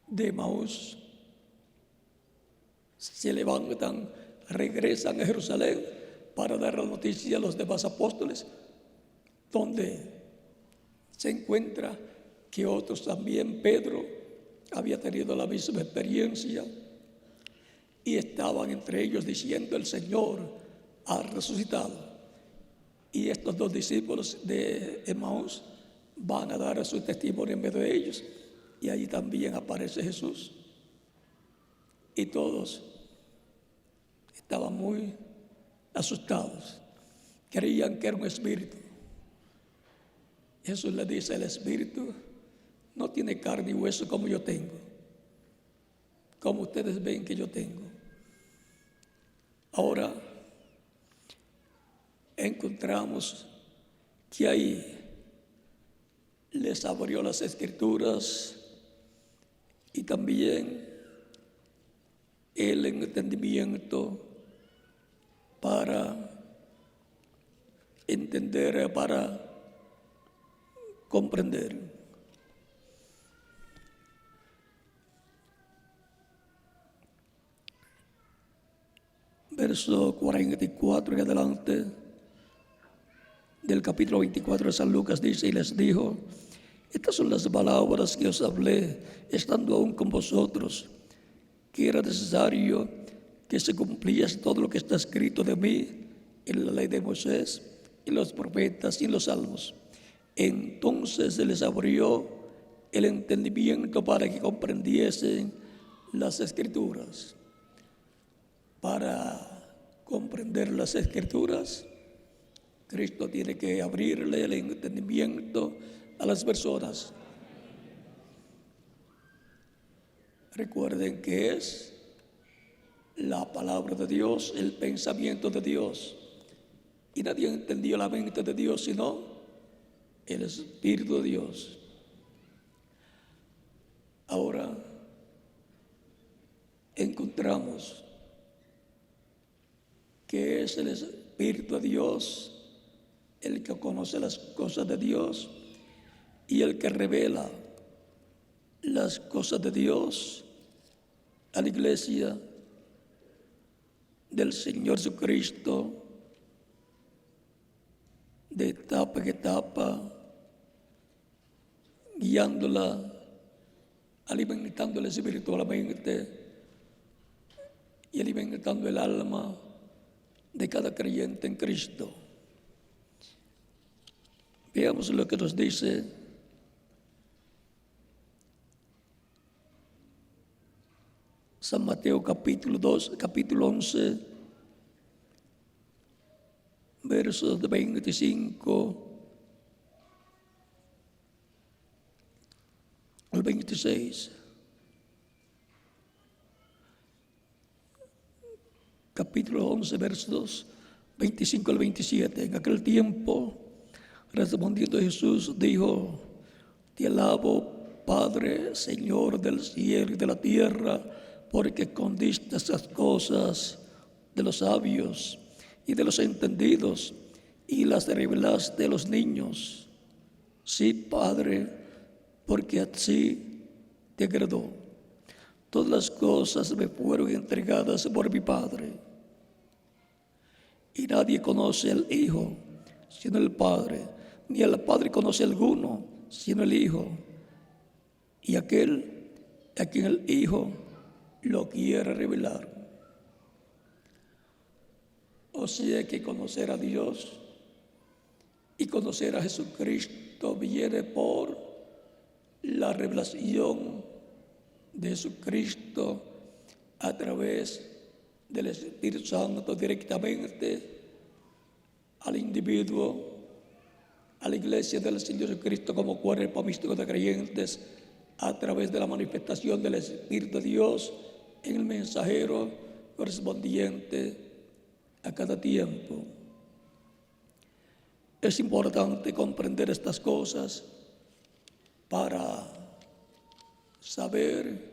Speaker 1: de Emaús se levantan, regresan a Jerusalén para dar la noticia a los demás apóstoles, donde se encuentra que otros también, Pedro, había tenido la misma experiencia, y estaban entre ellos diciendo: el Señor ha resucitado. Y estos 2 discípulos de Emaús van a dar su testimonio en medio de ellos, y allí también aparece Jesús. Y todos estaban muy asustados, creían que era un espíritu. Jesús le dice: el espíritu no tiene carne y hueso como yo tengo. como ustedes ven que yo tengo. Ahora encontramos que ahí les abrió las Escrituras y también el entendimiento para entender, para comprender. Verso 44 en adelante del capítulo 24 de San Lucas dice: y les dijo: estas son las palabras que os hablé estando aún con vosotros, que era necesario que se cumpliese todo lo que está escrito de mí en la ley de Moisés, en los profetas y en los salmos. Entonces se les abrió el entendimiento para que comprendiesen las Escrituras. Para comprender las Escrituras, Cristo tiene que abrirle el entendimiento a las personas. Recuerden que es la palabra de Dios, el pensamiento de Dios. Y nadie entendió la mente de Dios sino el Espíritu de Dios. Ahora encontramos que es el Espíritu de Dios el que conoce las cosas de Dios y el que revela las cosas de Dios a la iglesia del Señor Jesucristo, de etapa en etapa, guiándola, alimentándola espiritualmente y alimentando el alma de cada creyente en Cristo. Veamos lo que nos dice San Mateo capítulo 11, versos de 25 al 26. Capítulo 11, versos 25 al 27. En aquel tiempo, respondiendo Jesús, dijo: te alabo, Padre, Señor del cielo y de la tierra, porque escondiste estas cosas de los sabios y de los entendidos y las revelaste a los niños. Sí, Padre, porque así te agradó. Todas las cosas me fueron entregadas por mi Padre. Y nadie conoce al Hijo sino el Padre, ni al Padre conoce alguno sino el Hijo, y aquel a quien el Hijo lo quiere revelar. O sea que conocer a Dios y conocer a Jesucristo viene por la revelación de Jesucristo a través del Espíritu Santo directamente al individuo, a la iglesia del Señor Jesucristo como cuerpo místico de creyentes, a través de la manifestación del Espíritu de Dios en el mensajero correspondiente a cada tiempo. Es importante comprender estas cosas para saber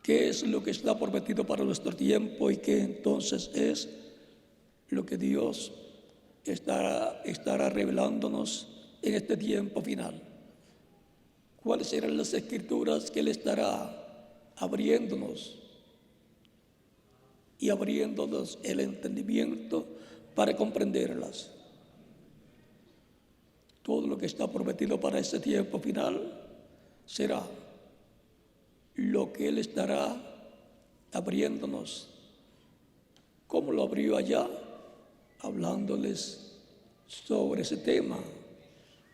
Speaker 1: qué es lo que está prometido para nuestro tiempo y qué entonces es lo que Dios estará revelándonos en este tiempo final. ¿Cuáles serán las Escrituras que Él estará abriéndonos y abriéndonos el entendimiento para comprenderlas? Todo lo que está prometido para ese tiempo final será lo que Él estará abriéndonos, como lo abrió allá, hablándoles sobre ese tema,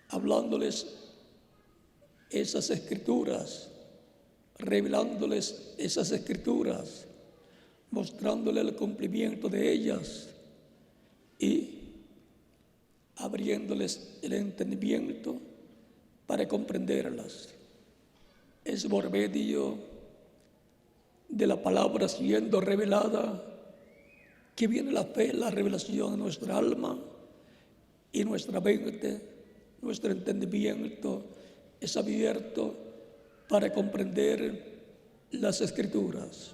Speaker 1: hablándoles esas Escrituras, revelándoles esas Escrituras, mostrándole el cumplimiento de ellas y abriéndoles el entendimiento para comprenderlas. Es por medio de la palabra siendo revelada, que viene la fe, la revelación en nuestra alma y nuestra mente, nuestro entendimiento es abierto para comprender las Escrituras.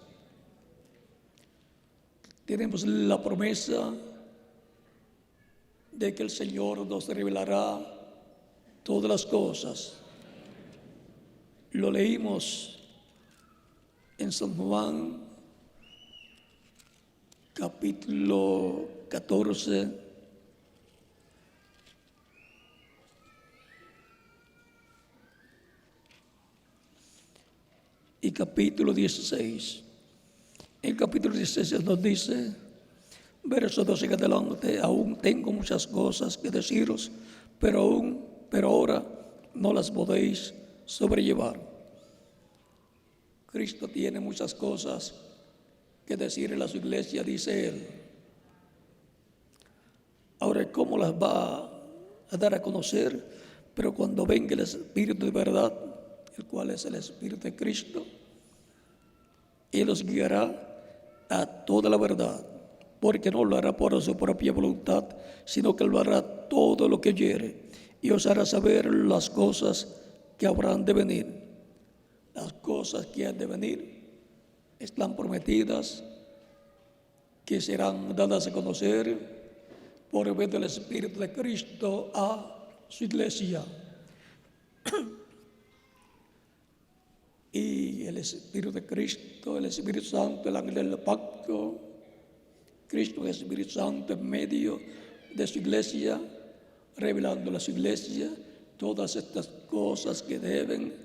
Speaker 1: Tenemos la promesa de que el Señor nos revelará todas las cosas. Lo leímos en San Juan, capítulo 14, y capítulo 16. En capítulo 16 nos dice, verso 12 en adelante, aún tengo muchas cosas que deciros, pero ahora no las podéis sobrellevar. Cristo tiene muchas cosas que decirle a su iglesia, dice él. Ahora, ¿cómo las va a dar a conocer? Pero cuando venga el Espíritu de verdad, el cual es el Espíritu de Cristo, Él los guiará a toda la verdad, porque no lo hará por su propia voluntad, sino que lo hará todo lo que oyere, y os hará saber las cosas que habrán de venir. Las cosas que han de venir están prometidas, que serán dadas a conocer por medio del Espíritu de Cristo a su iglesia. Y el Espíritu de Cristo, el Espíritu Santo, el ángel del pacto, Cristo, el Espíritu Santo en medio de su iglesia, revelando a su iglesia todas estas cosas que deben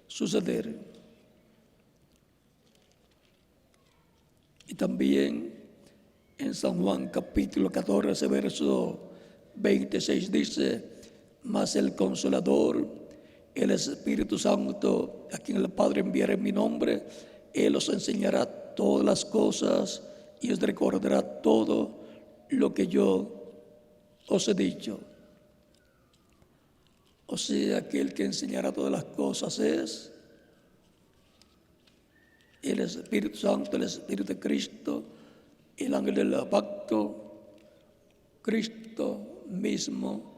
Speaker 1: suceder. Y también en San Juan capítulo 14, verso 26 dice, mas el Consolador, el Espíritu Santo, a quien el Padre enviará en mi nombre, Él os enseñará todas las cosas y os recordará todo lo que yo os he dicho. O sea, que el que enseñará todas las cosas es el Espíritu Santo, el Espíritu de Cristo, el ángel del pacto, Cristo mismo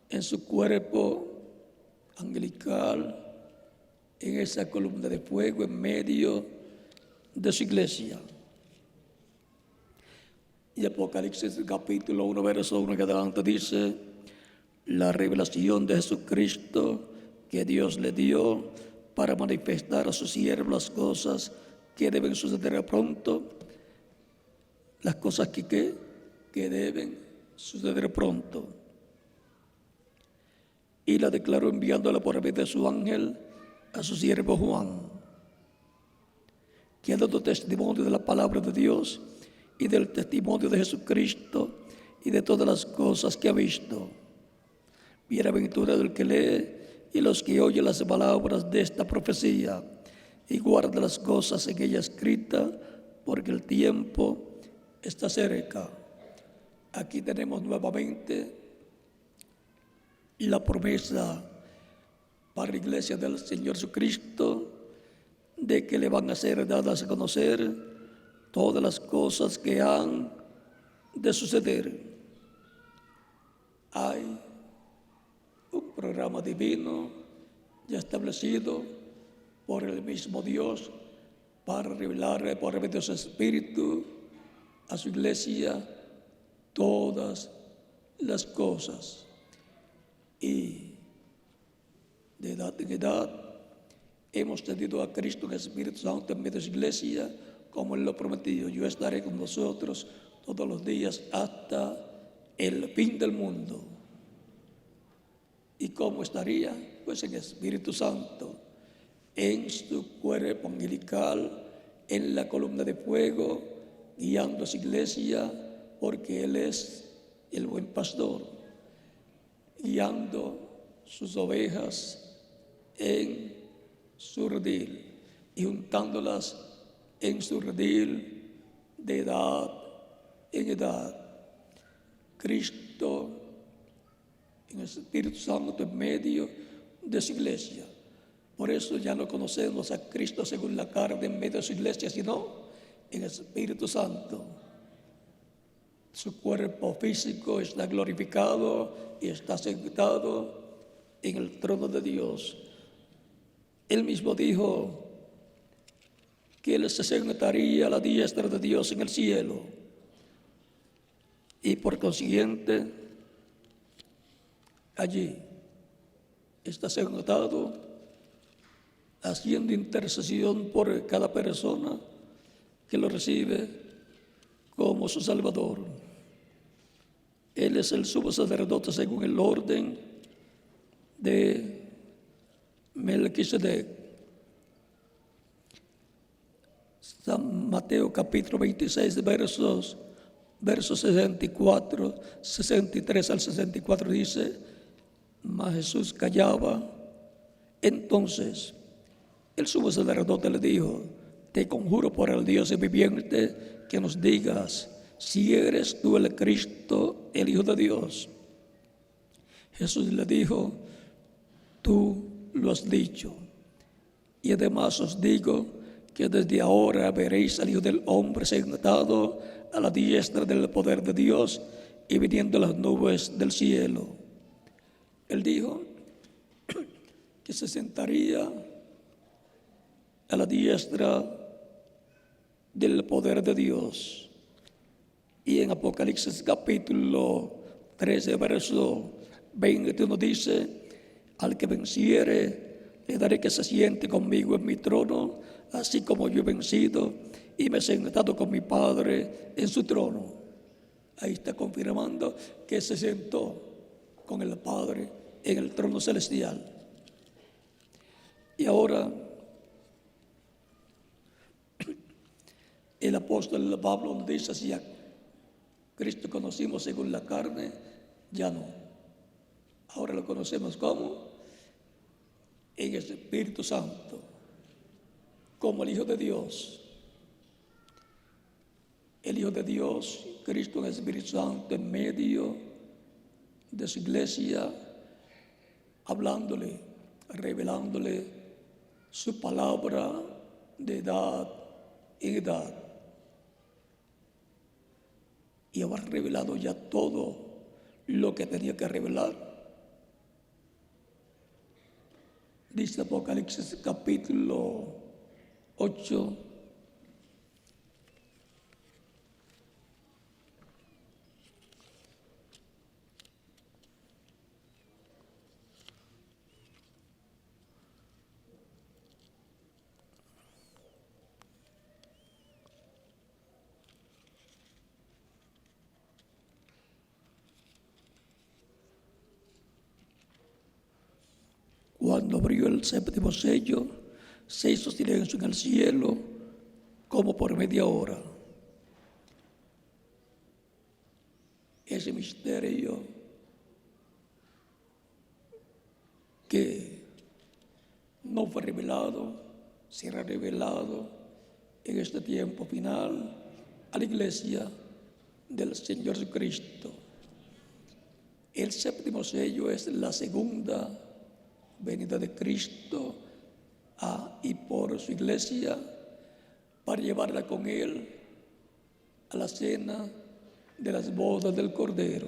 Speaker 1: en su cuerpo angelical, en esa columna de fuego en medio de su iglesia. Y Apocalipsis capítulo 1, verso 1 que adelante dice, la revelación de Jesucristo que Dios le dio para manifestar a sus siervos las cosas que deben suceder pronto, las cosas que deben suceder pronto. Y la declaró enviándola por medio de su ángel a su siervo Juan, que ha dado testimonio de la palabra de Dios y del testimonio de Jesucristo y de todas las cosas que ha visto. Bienaventurado el que lee y los que oyen las palabras de esta profecía y guarda las cosas en ella escritas, porque el tiempo está cerca. Aquí tenemos nuevamente la promesa para la iglesia del Señor Jesucristo de que le van a ser dadas a conocer todas las cosas que han de suceder. Hay un programa divino ya establecido por el mismo Dios para revelar por medio de su Espíritu a su iglesia todas las cosas. Y de edad en edad hemos tenido a Cristo en el Espíritu Santo en medio de su iglesia, como Él lo prometió. Yo estaré con vosotros todos los días hasta el fin del mundo. ¿Y cómo estaría? Pues en el Espíritu Santo, en su cuerpo angelical, en la columna de fuego, guiando a su iglesia, porque Él es el buen pastor, guiando sus ovejas en su redil y juntándolas en su redil de edad en edad. Cristo en el Espíritu Santo en medio de su iglesia. Por eso ya no conocemos a Cristo según la carne en medio de su iglesia, sino en el Espíritu Santo. Su cuerpo físico está glorificado y está sentado en el trono de Dios. Él mismo dijo que Él se sentaría a la diestra de Dios en el cielo. Y por consiguiente, allí está sentado haciendo intercesión por cada persona que lo recibe como su Salvador. Él es el sumo sacerdote según el orden de Melquisedec. San Mateo capítulo 26, versos 64, 63 al 64 dice: mas Jesús callaba. Entonces el sumo sacerdote le dijo: te conjuro por el Dios viviente que nos digas si eres tú el Cristo, el Hijo de Dios. Jesús le dijo: tú lo has dicho. Y además os digo que desde ahora veréis al Hijo del Hombre sentado a la diestra del poder de Dios y viniendo las nubes del cielo. Él dijo que se sentaría a la diestra del poder de Dios. Y en Apocalipsis capítulo 13, verso 21 dice: al que venciere, le daré que se siente conmigo en mi trono, así como yo he vencido y me he sentado con mi Padre en su trono. Ahí está confirmando que se sentó con el Padre en el trono celestial. Y ahora el apóstol Pablo nos dice: si a Cristo conocimos según la carne, ya no. Ahora lo conocemos como en el Espíritu Santo, como el Hijo de Dios. El Hijo de Dios, Cristo en el Espíritu Santo, en medio de su iglesia, hablándole, revelándole su palabra de edad en edad. Y habrá revelado ya todo lo que tenía que revelar. Dice Apocalipsis capítulo 8, cuando abrió el séptimo sello, se hizo silencio en el cielo como por media hora. Ese misterio que no fue revelado, será revelado en este tiempo final a la iglesia del Señor Jesucristo. El séptimo sello es la segunda venida de Cristo a y por su iglesia para llevarla con Él a la cena de las bodas del Cordero.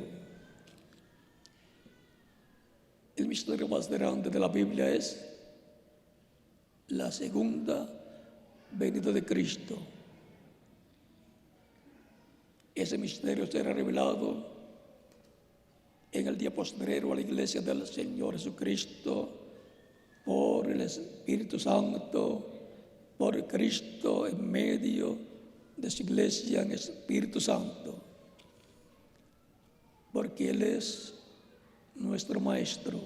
Speaker 1: El misterio más grande de la Biblia es la segunda venida de Cristo. Ese misterio será revelado en el día postrero a la iglesia del Señor Jesucristo por el Espíritu Santo, por Cristo en medio de su iglesia en Espíritu Santo, porque Él es nuestro Maestro.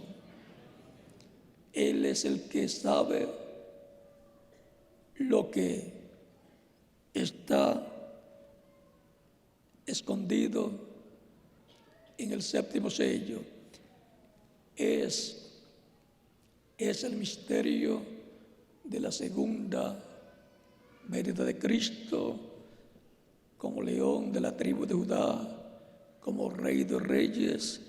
Speaker 1: Él es el que sabe lo que está escondido en el séptimo sello. Es el misterio de la segunda venida de Cristo como león de la tribu de Judá, como Rey de Reyes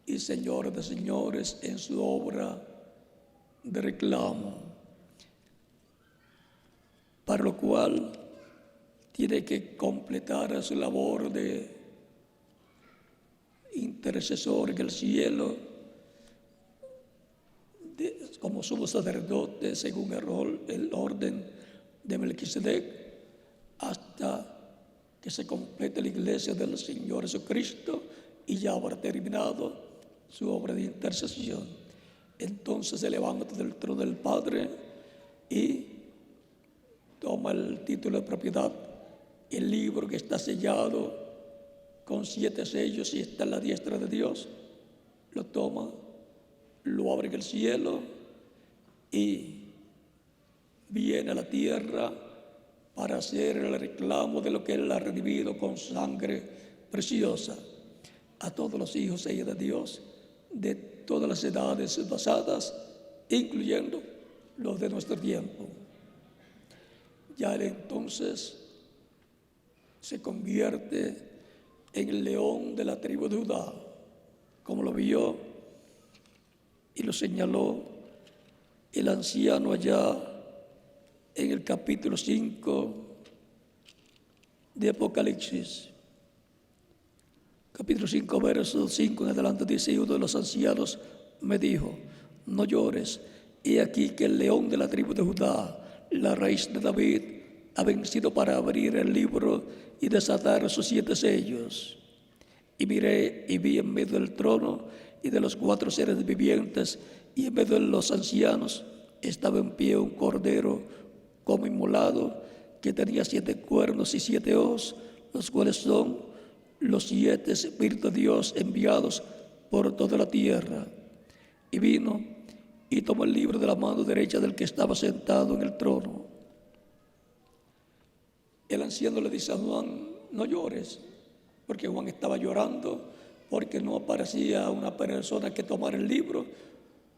Speaker 1: y Señor de Señores en su obra de reclamo. para lo cual tiene que completar su labor de intercesor en el cielo, como sumo sacerdote según el orden de Melquisedec, hasta que se complete la iglesia del Señor Jesucristo y ya habrá terminado su obra de intercesión. Entonces se levanta del trono del Padre y toma el título de propiedad, el libro que está sellado con 7 sellos y está en la diestra de Dios, lo toma, lo abre en el cielo y viene a la tierra para hacer el reclamo de lo que Él ha redimido con sangre preciosa a todos los hijos e hijas de Dios de todas las edades pasadas, incluyendo los de nuestro tiempo. Ya Él entonces se convierte en el león de la tribu de Judá, como lo vio y lo señaló el anciano allá en el capítulo 5 de Apocalipsis. Capítulo 5, verso 5 en adelante dice: uno de los ancianos me dijo, no llores, he aquí que el león de la tribu de Judá, la raíz de David, ha vencido para abrir el libro y desatar sus 7 sellos. Y miré y vi en medio del trono y de los 4 seres vivientes y en medio de los ancianos estaba en pie un cordero como inmolado, que tenía 7 cuernos y 7 ojos, los cuales son los 7 espíritus de Dios enviados por toda la tierra. Y vino y tomó el libro de la mano derecha del que estaba sentado en el trono. El anciano le dice a Juan, no llores, porque Juan estaba llorando porque no aparecía una persona que tomara el libro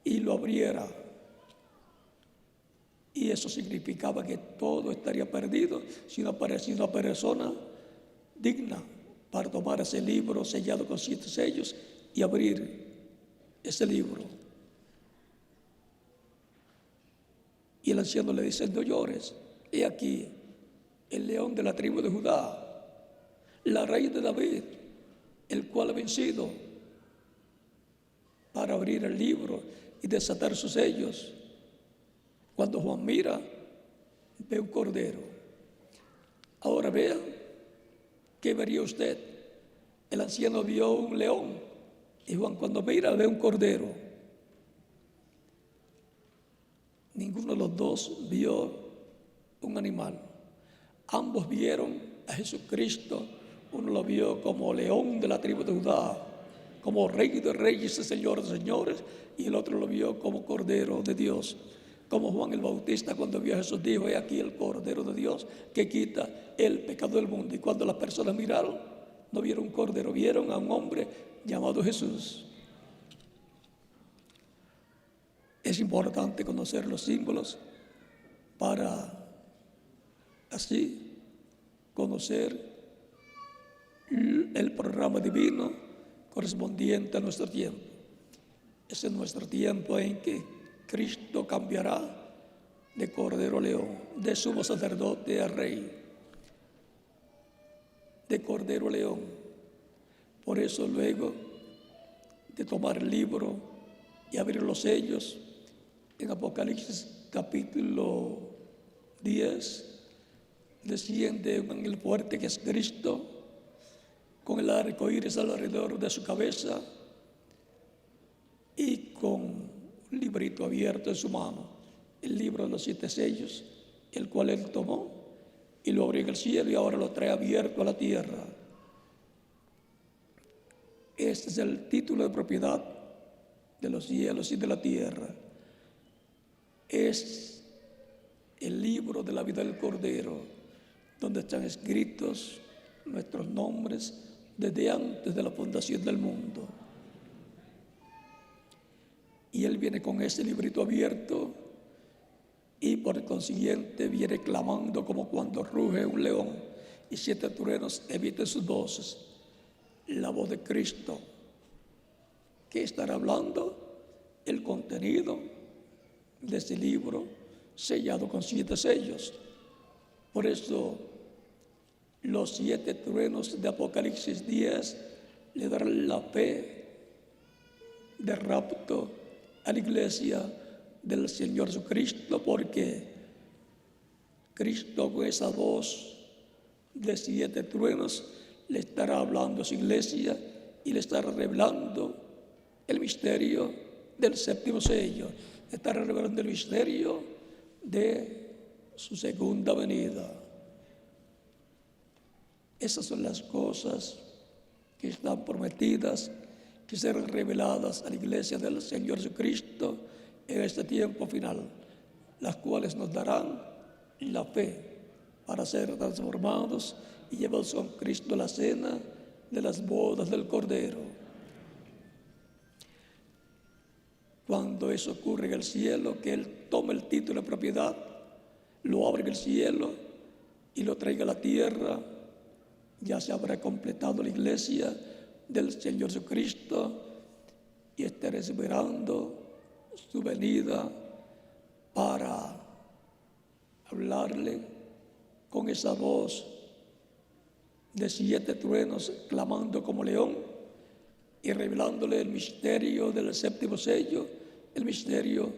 Speaker 1: y lo abriera. Y eso significaba que todo estaría perdido si no aparecía una persona digna para tomar ese libro sellado con 7 sellos y abrir ese libro. Y el anciano le dice, no llores, he aquí el león de la tribu de Judá, la raíz de David, el cual ha vencido para abrir el libro y desatar sus sellos. Cuando Juan mira, ve un cordero. Ahora vean, ¿qué vería usted? El anciano vio un león y Juan cuando mira ve un cordero. Ninguno de los dos vio un animal. Ambos vieron a Jesucristo. Uno lo vio como león de la tribu de Judá, como rey de reyes y señor de señores, y el otro lo vio como cordero de Dios. Como Juan el Bautista cuando vio a Jesús dijo, he aquí el cordero de Dios que quita el pecado del mundo. Y cuando las personas miraron, no vieron un cordero, vieron a un hombre llamado Jesús. Es importante conocer los símbolos para así conocer el programa divino correspondiente a nuestro tiempo. Es en nuestro tiempo en que Cristo cambiará de cordero a león, de sumo sacerdote a rey, de cordero a león. Por eso luego de tomar el libro y abrir los sellos, en Apocalipsis capítulo 10, desciende un ángel fuerte que es Cristo, con el arco iris alrededor de su cabeza y con un librito abierto en su mano, el libro de los 7 sellos, el cual él tomó y lo abrió en el cielo y ahora lo trae abierto a la tierra. Este es el título de propiedad de los cielos y de la tierra. Es el libro de la vida del Cordero, donde están escritos nuestros nombres desde antes de la fundación del mundo. Y Él viene con ese librito abierto y por consiguiente viene clamando como cuando ruge un león y 7 truenos emiten sus voces. La voz de Cristo, que estará hablando el contenido de ese libro sellado con 7 sellos. Por eso, los 7 truenos de Apocalipsis 10 le darán la fe de rapto a la iglesia del Señor Jesucristo, porque Cristo con esa voz de 7 truenos le estará hablando a su iglesia y le estará revelando el misterio del 7º sello, le estará revelando el misterio de su segunda venida. Esas son las cosas que están prometidas, que serán reveladas a la iglesia del Señor Jesucristo en este tiempo final, las cuales nos darán la fe para ser transformados y llevados con Cristo a la cena de las bodas del Cordero. Cuando eso ocurre en el cielo, que Él tome el título de propiedad, lo abra en el cielo y lo traiga a la tierra, ya se habrá completado la iglesia del Señor Jesucristo y estaré esperando su venida para hablarle con esa voz de 7 truenos, clamando como león y revelándole el misterio del 7º sello, el misterio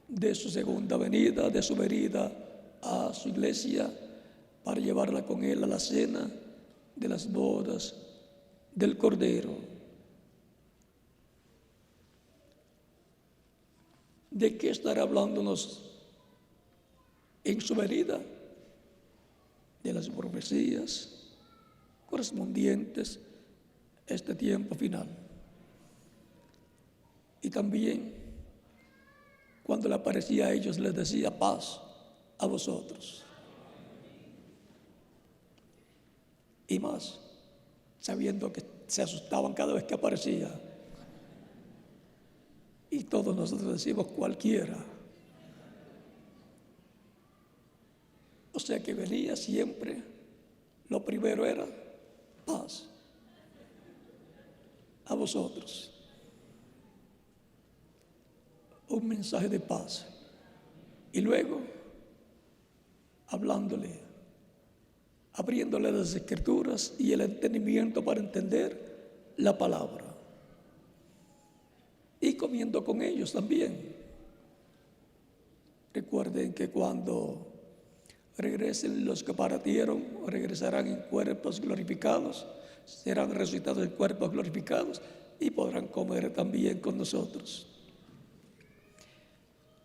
Speaker 1: de su segunda venida, de su venida a su iglesia, para llevarla con Él a la cena de las bodas del Cordero. ¿De qué estará hablándonos en su venida? De las profecías correspondientes a este tiempo final. Y también, cuando le aparecía a ellos, les decía: paz a vosotros. Y más, sabiendo que se asustaban cada vez que aparecía. Y todos nosotros decimos: cualquiera. O sea que venía siempre, lo primero era paz a vosotros. Un mensaje de paz. Y luego, hablándole, abriéndole las Escrituras y el entendimiento para entender la palabra. Y comiendo con ellos también. Recuerden que cuando regresen los que partieron, regresarán en cuerpos glorificados, serán resucitados en cuerpos glorificados y podrán comer también con nosotros.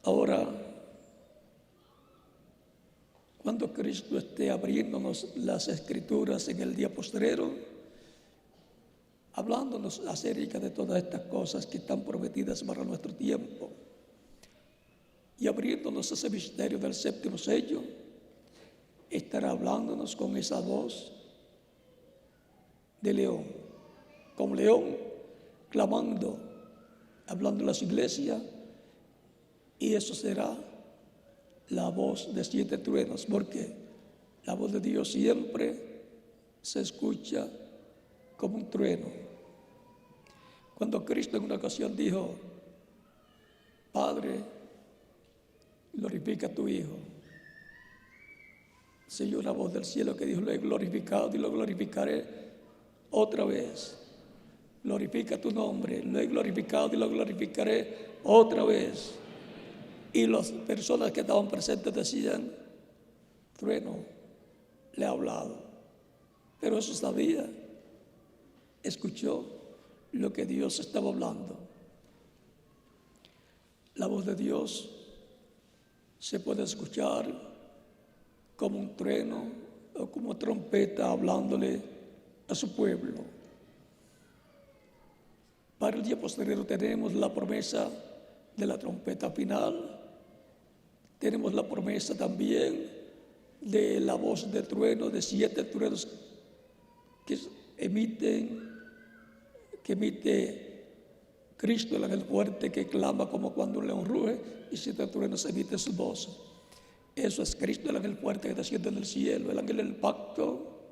Speaker 1: Ahora, cuando Cristo esté abriéndonos las Escrituras en el día postrero, hablándonos acerca de todas estas cosas que están prometidas para nuestro tiempo y abriéndonos ese misterio del 7º sello, estará hablándonos con esa voz de león, como león, clamando, hablando a su iglesia, y eso será la voz de 7 truenos, porque la voz de Dios siempre se escucha como un trueno. Cuando Cristo en una ocasión dijo: Padre, glorifica a tu Hijo, se oyó una voz del cielo que dijo: lo he glorificado y lo glorificaré otra vez. Glorifica tu nombre, lo he glorificado y lo glorificaré otra vez. Y las personas que estaban presentes decían: trueno, le ha hablado. Pero eso sabía, escuchó lo que Dios estaba hablando. La voz de Dios se puede escuchar como un trueno o como trompeta hablándole a su pueblo. Para el día posterior tenemos la promesa de la trompeta final. Tenemos la promesa también de la voz de trueno, de 7 truenos que emite Cristo, el ángel fuerte que clama como cuando un león ruge, y 7 truenos emiten su voz. Eso es Cristo, el ángel fuerte que desciende del cielo, el ángel del pacto,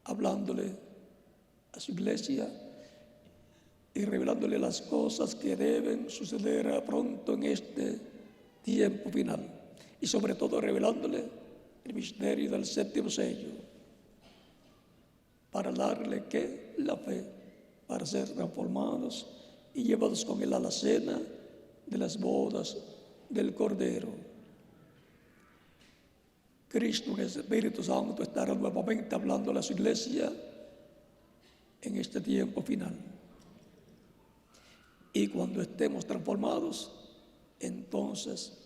Speaker 1: hablándole a su iglesia y revelándole las cosas que deben suceder pronto en este tiempo final. Y sobre todo revelándole el misterio del séptimo sello, para darle que la fe, para ser transformados y llevados con él a la cena de las bodas del Cordero. Cristo, en el Espíritu Santo, estará nuevamente hablando a su iglesia en este tiempo final. Y cuando estemos transformados, entonces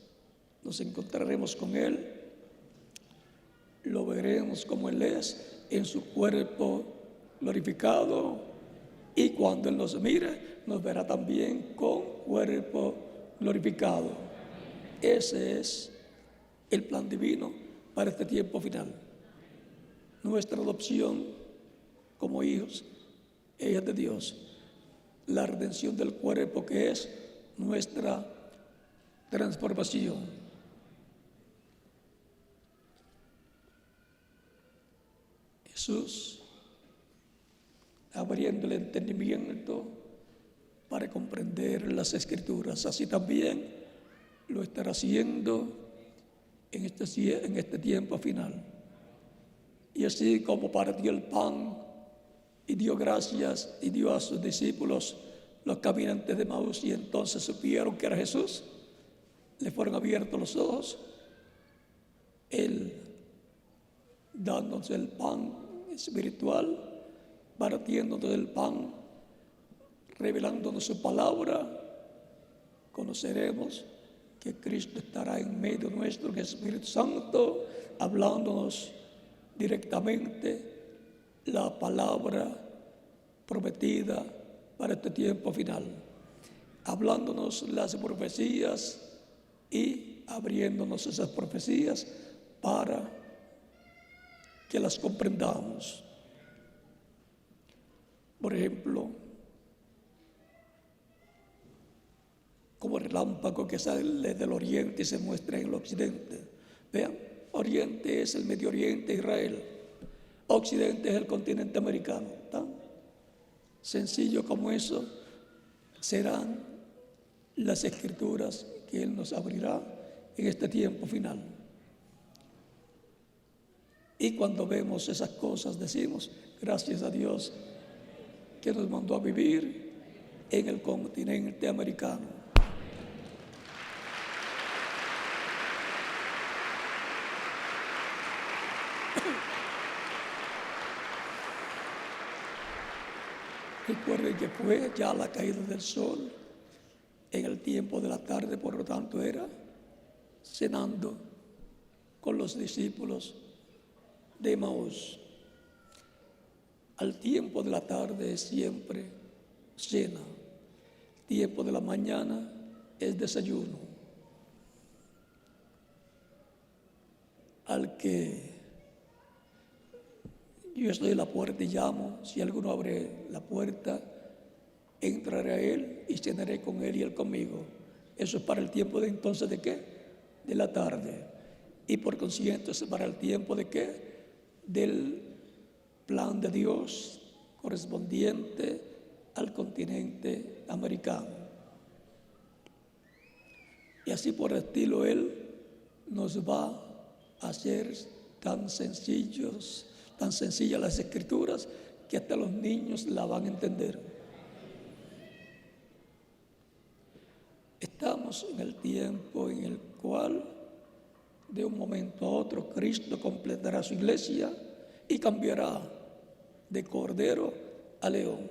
Speaker 1: nos encontraremos con Él, lo veremos como Él es, en su cuerpo glorificado, y cuando Él nos mire, nos verá también con cuerpo glorificado. Ese es el plan divino para este tiempo final. Nuestra adopción como hijos e hijas de Dios, la redención del cuerpo, que es nuestra transformación. Jesús, abriendo el entendimiento para comprender las Escrituras, así también lo estará haciendo en este tiempo final. Y así como partió el pan y dio gracias y dio a sus discípulos, los caminantes de Maús, y entonces supieron que era Jesús, le fueron abiertos los ojos, Él dándonos el pan espiritual, partiéndonos del pan, revelándonos su palabra, conoceremos que Cristo estará en medio nuestro, en el Espíritu Santo, hablándonos directamente la palabra prometida para este tiempo final, hablándonos las profecías y abriéndonos esas profecías para que las comprendamos. Por ejemplo, como el relámpago que sale del oriente y se muestra en el occidente. Vean, oriente es el Medio Oriente, Israel. Occidente es el continente americano. Tan sencillo como eso serán las Escrituras que Él nos abrirá en este tiempo final. Y cuando vemos esas cosas decimos, gracias a Dios que nos mandó a vivir en el continente americano. Recuerden que fue ya la caída del sol en el tiempo de la tarde, por lo tanto era cenando con los discípulos de Emaús. Al tiempo de la tarde es siempre cena, tiempo de la mañana es desayuno. Al que yo estoy en la puerta y llamo, si alguno abre la puerta, entraré a él y cenaré con él y él conmigo. Eso es para el tiempo de entonces, ¿de qué? De la tarde. Y por consiguiente es para el tiempo de qué? Del plan de Dios correspondiente al continente americano. Y así por el estilo Él nos va a hacer tan sencillas las Escrituras que hasta los niños la van a entender. Estamos en el tiempo en el cual de un momento a otro Cristo completará su iglesia y cambiará de cordero a león,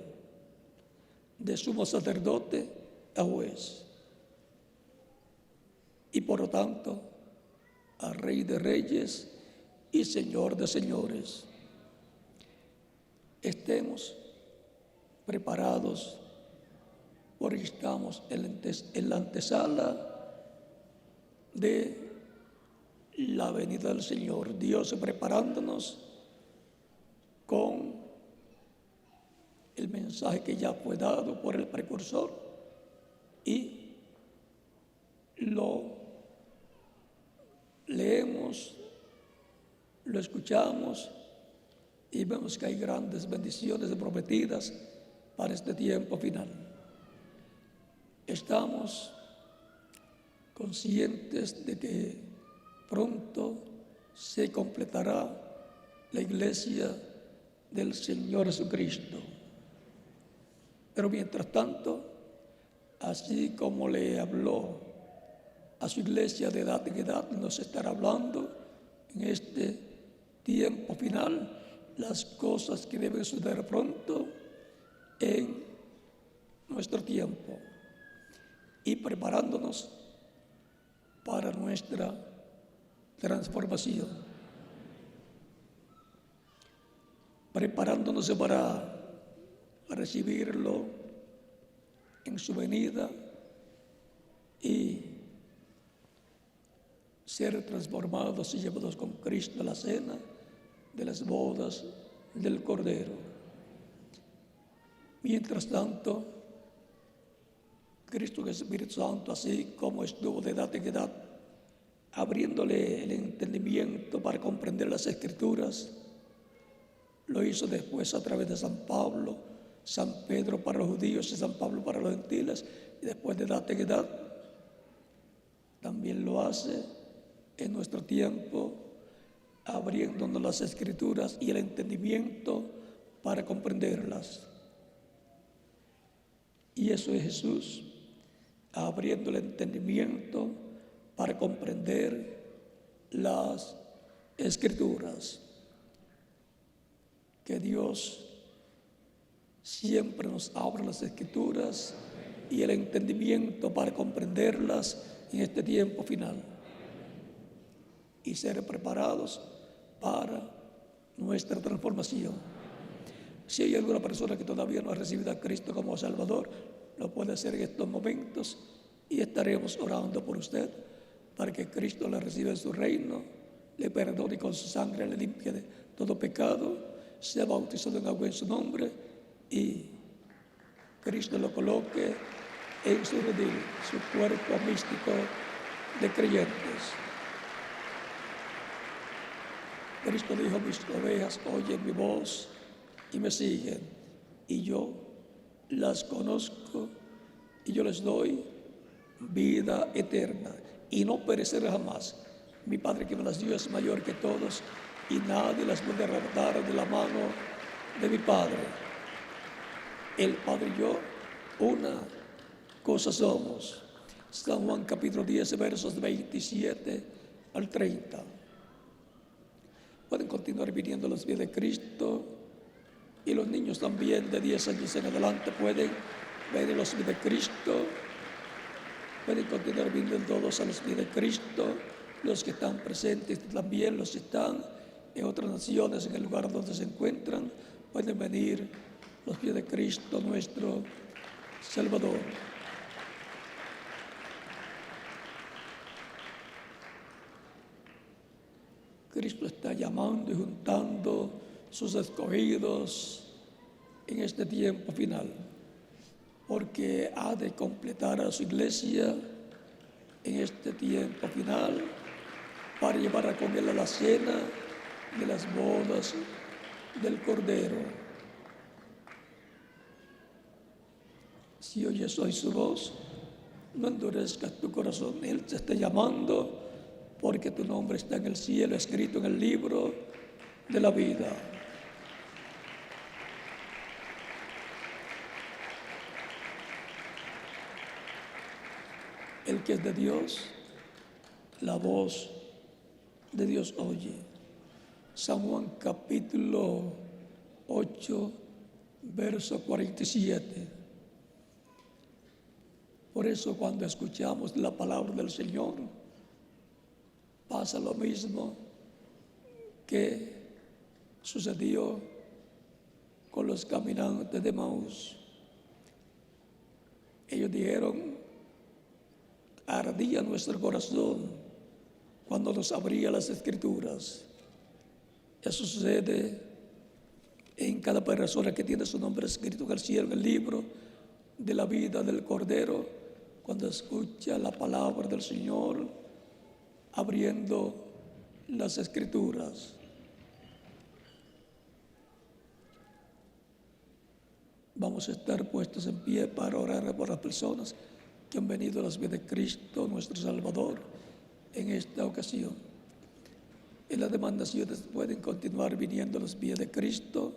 Speaker 1: de sumo sacerdote a juez, y por lo tanto a Rey de reyes y Señor de señores. Estemos preparados porque estamos en la antesala de la venida del Señor. Dios preparándonos con el mensaje que ya fue dado por el precursor y lo leemos, lo escuchamos y vemos que hay grandes bendiciones prometidas para este tiempo final. Estamos conscientes de que pronto se completará la iglesia del Señor Jesucristo. Pero mientras tanto, así como le habló a su iglesia de edad en edad, nos estará hablando en este tiempo final las cosas que deben suceder pronto en nuestro tiempo y preparándonos para nuestra transformación, preparándonos para recibirlo en su venida y ser transformados y llevados con Cristo a la cena de las bodas del Cordero. Mientras tanto, Cristo, el Espíritu Santo, así como estuvo de edad en edad, abriéndole el entendimiento para comprender las Escrituras, lo hizo después a través de San Pablo, San Pedro para los judíos y San Pablo para los gentiles, y después de edad en edad, también lo hace en nuestro tiempo, abriéndonos las Escrituras y el entendimiento para comprenderlas. Y eso es Jesús, abriendo el entendimiento para comprender las Escrituras. Que Dios siempre nos abra las Escrituras y el entendimiento para comprenderlas en este tiempo final y ser preparados para nuestra transformación. Si hay alguna persona que todavía no ha recibido a Cristo como Salvador, lo puede hacer en estos momentos y estaremos orando por usted para que Cristo le reciba en su reino, le perdone y con su sangre le limpie de todo pecado, sea bautizado en agua en su nombre y Cristo lo coloque en su redil, su cuerpo místico de creyentes. Cristo dijo: mis ovejas oyen mi voz y me siguen, y yo las conozco y yo les doy vida eterna y no perecerá jamás. Mi Padre que me las dio es mayor que todos y nadie las puede arrebatar de la mano de mi Padre. El Padre y yo una cosa somos. San Juan capítulo 10 versos 27 al 30. Pueden continuar viniendo a los pies de Cristo y los niños también de 10 años en adelante pueden venir a los pies de Cristo. Pueden continuar viniendo todos a los pies de Cristo, los que están presentes también, los que están en otras naciones, en el lugar donde se encuentran, pueden venir a los pies de Cristo, nuestro Salvador. Cristo está llamando y juntando sus escogidos en este tiempo final, porque ha de completar a su iglesia en este tiempo final para llevar con él a la cena de las bodas del Cordero. Si oyes hoy su voz, no endurezcas tu corazón. Él te está llamando porque tu nombre está en el cielo, escrito en el libro de la vida. El que es de Dios, la voz de Dios oye. San Juan capítulo 8, verso 47. Por eso cuando escuchamos la palabra del Señor, pasa lo mismo que sucedió con los caminantes de Maús. Ellos dijeron: ardía nuestro corazón cuando nos abría las Escrituras. Eso sucede en cada persona que tiene su nombre escrito en el cielo, en el libro de la vida del Cordero, cuando escucha la palabra del Señor, abriendo las Escrituras. Vamos a estar puestos en pie para orar por las personas que han venido a los pies de Cristo, nuestro Salvador, en esta ocasión. y las demás naciones pueden continuar viniendo a los pies de Cristo,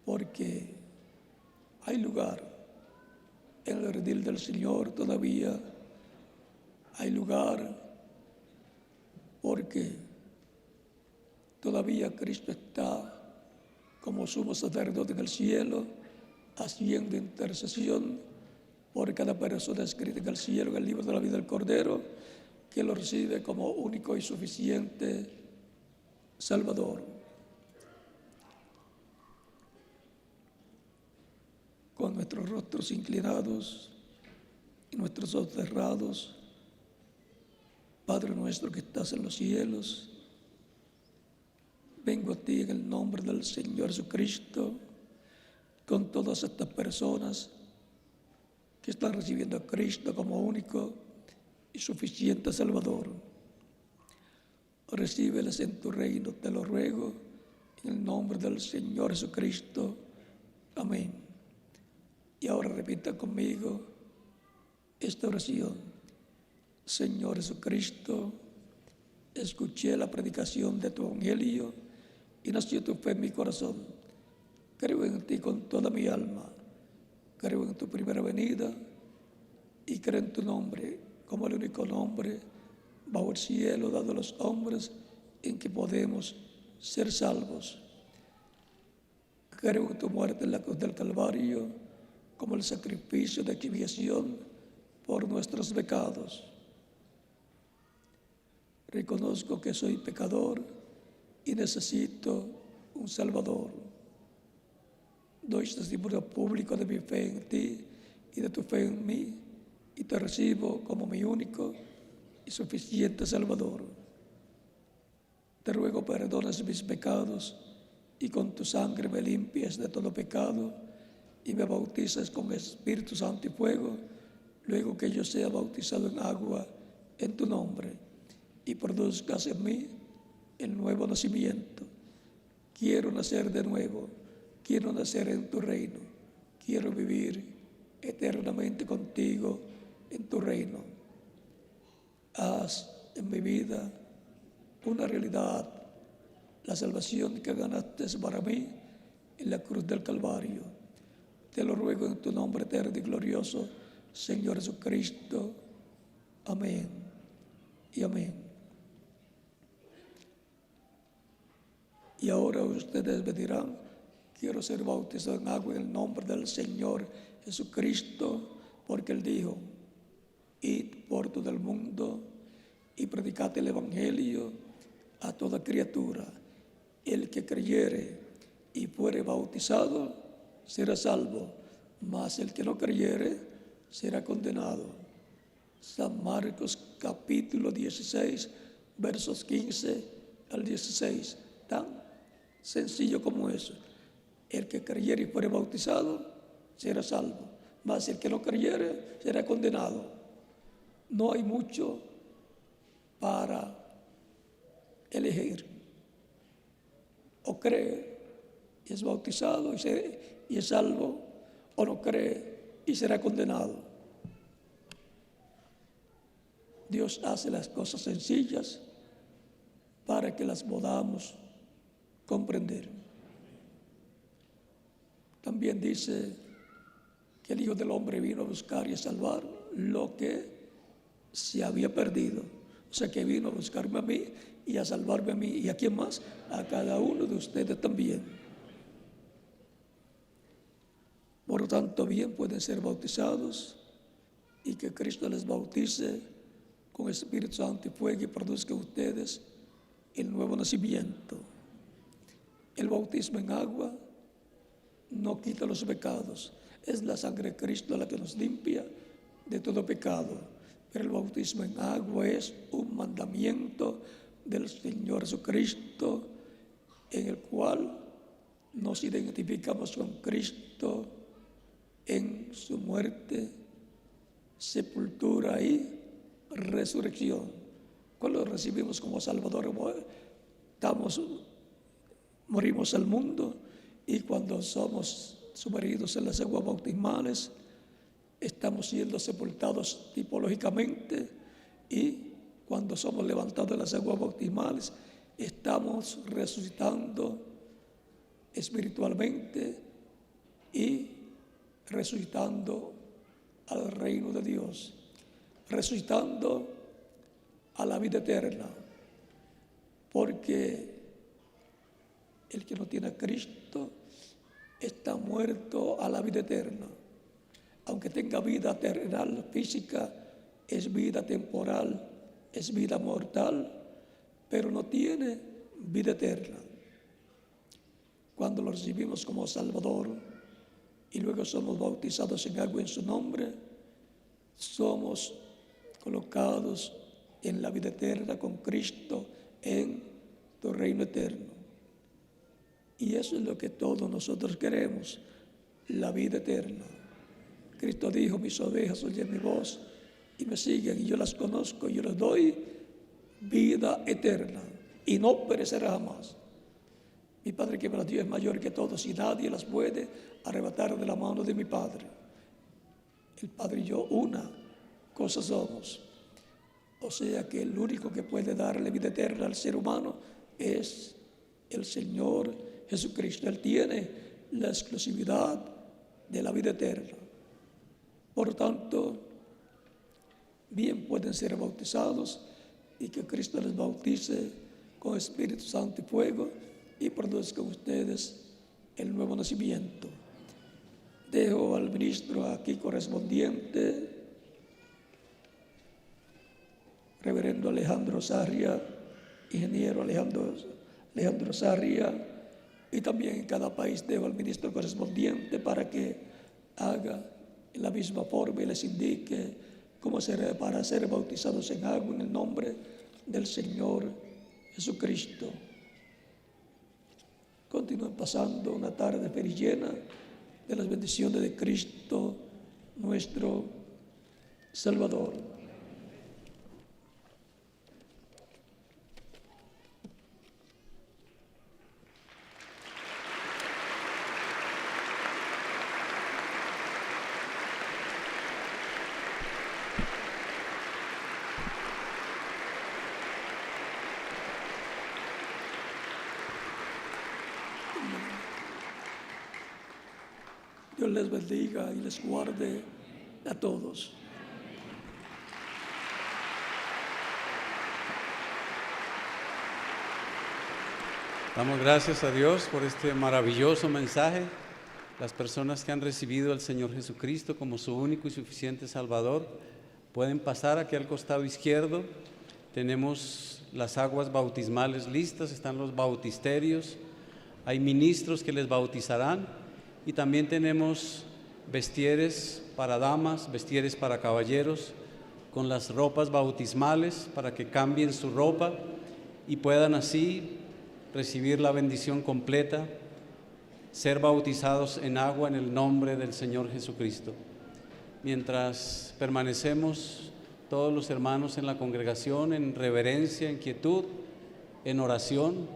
Speaker 1: porque hay lugar en el redil del Señor todavía, hay lugar porque todavía Cristo está como sumo sacerdote en el cielo, haciendo intercesión por cada persona escrita en el cielo, en el libro de la vida del Cordero, que lo recibe como único y suficiente Salvador. Con nuestros rostros inclinados y nuestros ojos cerrados, Padre nuestro que estás en los cielos, vengo a ti en el nombre del Señor Jesucristo, con todas estas personas que están recibiendo a Cristo como único y suficiente Salvador. Recíbeles en tu reino, te lo ruego, en el nombre del Señor Jesucristo. Amén. Y ahora repita conmigo esta oración. Señor Jesucristo, escuché la predicación de tu evangelio y nació tu fe en mi corazón. Creo en ti con toda mi alma. Creo en tu primera venida y creo en tu nombre como el único nombre bajo el cielo dado a los hombres en que podemos ser salvos. Creo en tu muerte en la cruz del Calvario como el sacrificio de expiación por nuestros pecados. Reconozco que soy pecador y necesito un Salvador. Doy testimonio público de mi fe en ti y de tu fe en mí, y te recibo como mi único y suficiente Salvador. Te ruego perdones mis pecados y con tu sangre me limpies de todo pecado y me bautices con Espíritu Santo y fuego, luego que yo sea bautizado en agua en tu nombre, y produzcas en mí el nuevo nacimiento. Quiero nacer de nuevo, quiero nacer en tu reino, quiero vivir eternamente contigo en tu reino. Haz en mi vida una realidad la salvación que ganaste para mí en la cruz del Calvario. Te lo ruego en tu nombre eterno y glorioso, Señor Jesucristo. Amén y amén. Y ahora ustedes me dirán, quiero ser bautizado en agua en el nombre del Señor Jesucristo, porque Él dijo, id por todo el mundo y predicad el Evangelio a toda criatura. El que creyere y fuere bautizado será salvo, mas el que no creyere será condenado. San Marcos capítulo 16, versos 15 al 16. Tan sencillo como eso. El que creyere y fuere bautizado será salvo, mas el que no creyere será condenado. No hay mucho para elegir. O cree y es bautizado y es salvo, o no cree y será condenado. Dios hace las cosas sencillas para que las podamos comprender. También dice que el Hijo del Hombre vino a buscar y a salvar lo que se había perdido. O sea que vino a buscarme a mí y a salvarme a mí. ¿Y a quién más? A cada uno de ustedes también. Por lo tanto, bien pueden ser bautizados y que Cristo les bautice con Espíritu Santo y fuego y produzca en ustedes el nuevo nacimiento. El bautismo en agua no quita los pecados. Es la sangre de Cristo la que nos limpia de todo pecado. Pero el bautismo en agua es un mandamiento del Señor Jesucristo, en el cual nos identificamos con Cristo en su muerte, sepultura y resurrección. Cuando lo recibimos como Salvador, morimos al mundo, y cuando somos sumergidos en las aguas bautismales, estamos siendo sepultados tipológicamente y cuando somos levantados de las aguas bautismales, estamos resucitando espiritualmente y resucitando al reino de Dios, resucitando a la vida eterna, porque el que no tiene a Cristo está muerto a la vida eterna. Aunque tenga vida terrenal, física, es vida temporal, es vida mortal, pero no tiene vida eterna. Cuando lo recibimos como Salvador y luego somos bautizados en agua en su nombre, somos colocados en la vida eterna con Cristo en tu reino eterno. Y eso es lo que todos nosotros queremos, la vida eterna. Cristo dijo: mis ovejas oyen mi voz y me siguen, y yo las conozco, y yo les doy vida eterna, y no perecerá jamás. Mi Padre que me las dio es mayor que todos, y nadie las puede arrebatar de la mano de mi Padre. El Padre y yo una cosa somos. O sea que el único que puede darle vida eterna al ser humano es el Señor Jesucristo. Él tiene la exclusividad de la vida eterna. Por tanto, bien pueden ser bautizados y que Cristo les bautice con Espíritu Santo y fuego y produzca en ustedes el nuevo nacimiento. Dejo al ministro aquí correspondiente, reverendo Alejandro Sarria, ingeniero Alejandro Sarria, y también en cada país dejo al ministro correspondiente para que haga en la misma forma y les indique cómo será para ser bautizados en agua en el nombre del Señor Jesucristo. Continúen pasando una tarde feliz llena de las bendiciones de Cristo, nuestro Salvador. Dios les bendiga y les guarde a todos.
Speaker 14: Damos gracias a Dios por este maravilloso mensaje. Las personas que han recibido al Señor Jesucristo como su único y suficiente Salvador pueden pasar aquí al costado izquierdo. Tenemos las aguas bautismales listas, están los bautisterios, hay ministros que les bautizarán. Y también tenemos vestieres para damas, vestieres para caballeros, con las ropas bautismales para que cambien su ropa y puedan así recibir la bendición completa, ser bautizados en agua en el nombre del Señor Jesucristo. Mientras permanecemos todos los hermanos en la congregación en reverencia, en quietud, en oración,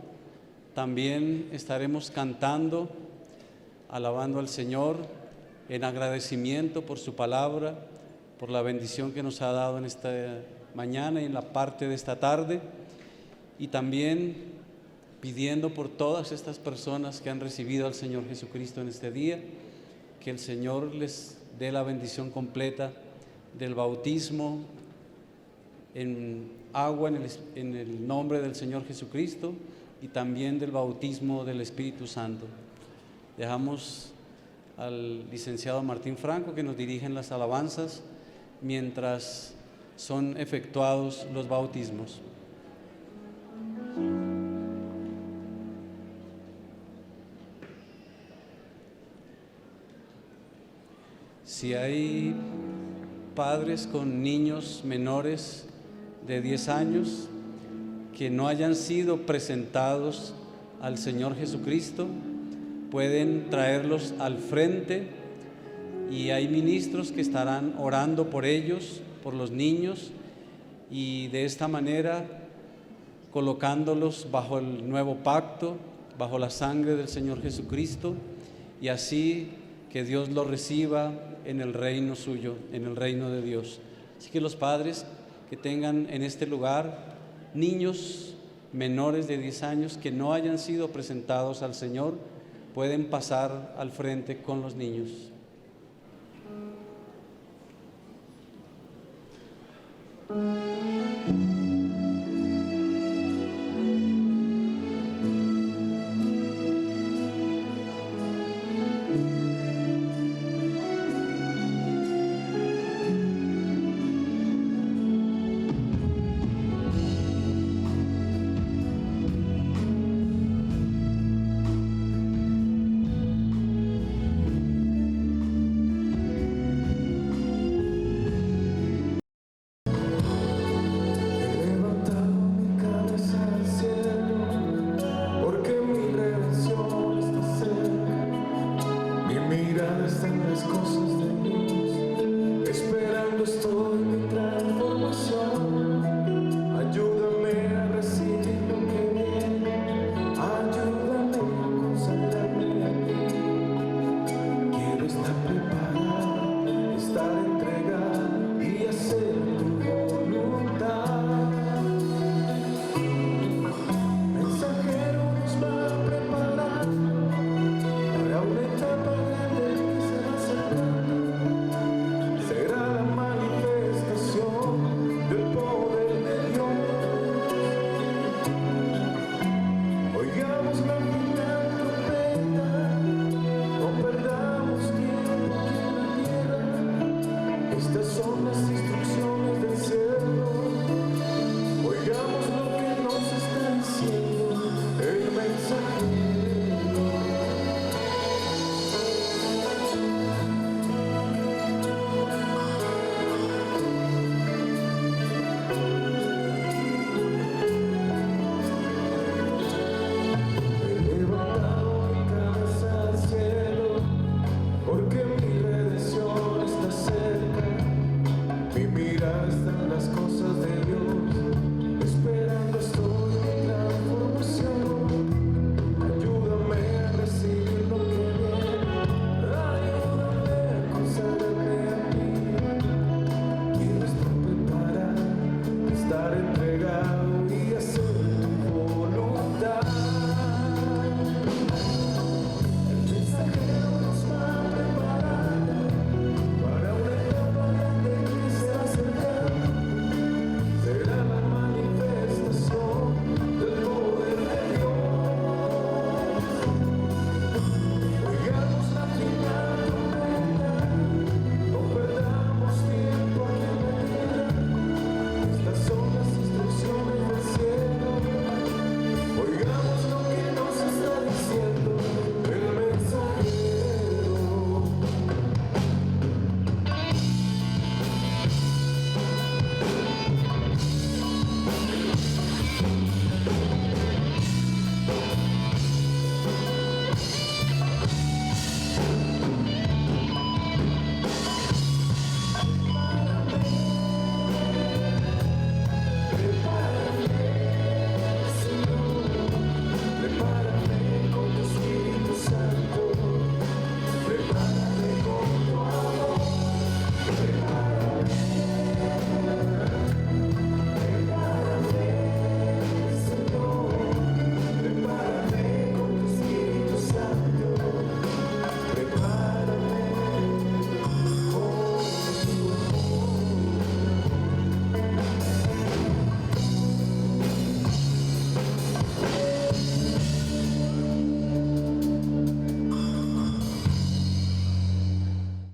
Speaker 14: también estaremos cantando, alabando al Señor en agradecimiento por su palabra, por la bendición que nos ha dado en esta mañana y en la parte de esta tarde, y también pidiendo por todas estas personas que han recibido al Señor Jesucristo en este día, que el Señor les dé la bendición completa del bautismo en agua en el nombre del Señor Jesucristo y también del bautismo del Espíritu Santo. Dejamos al licenciado Martín Franco que nos dirige en las alabanzas mientras son efectuados los bautismos. Si hay padres con niños menores de 10 años que no hayan sido presentados al Señor Jesucristo, pueden traerlos al frente y hay ministros que estarán orando por ellos, por los niños, y de esta manera colocándolos bajo el nuevo pacto, bajo la sangre del Señor Jesucristo, y así que Dios los reciba en el reino suyo, en el reino de Dios. Así que los padres que tengan en este lugar niños menores de 10 años que no hayan sido presentados al Señor, pueden pasar al frente con los niños.
Speaker 15: Porque mi redención está cerca, mi mirada está en las cosas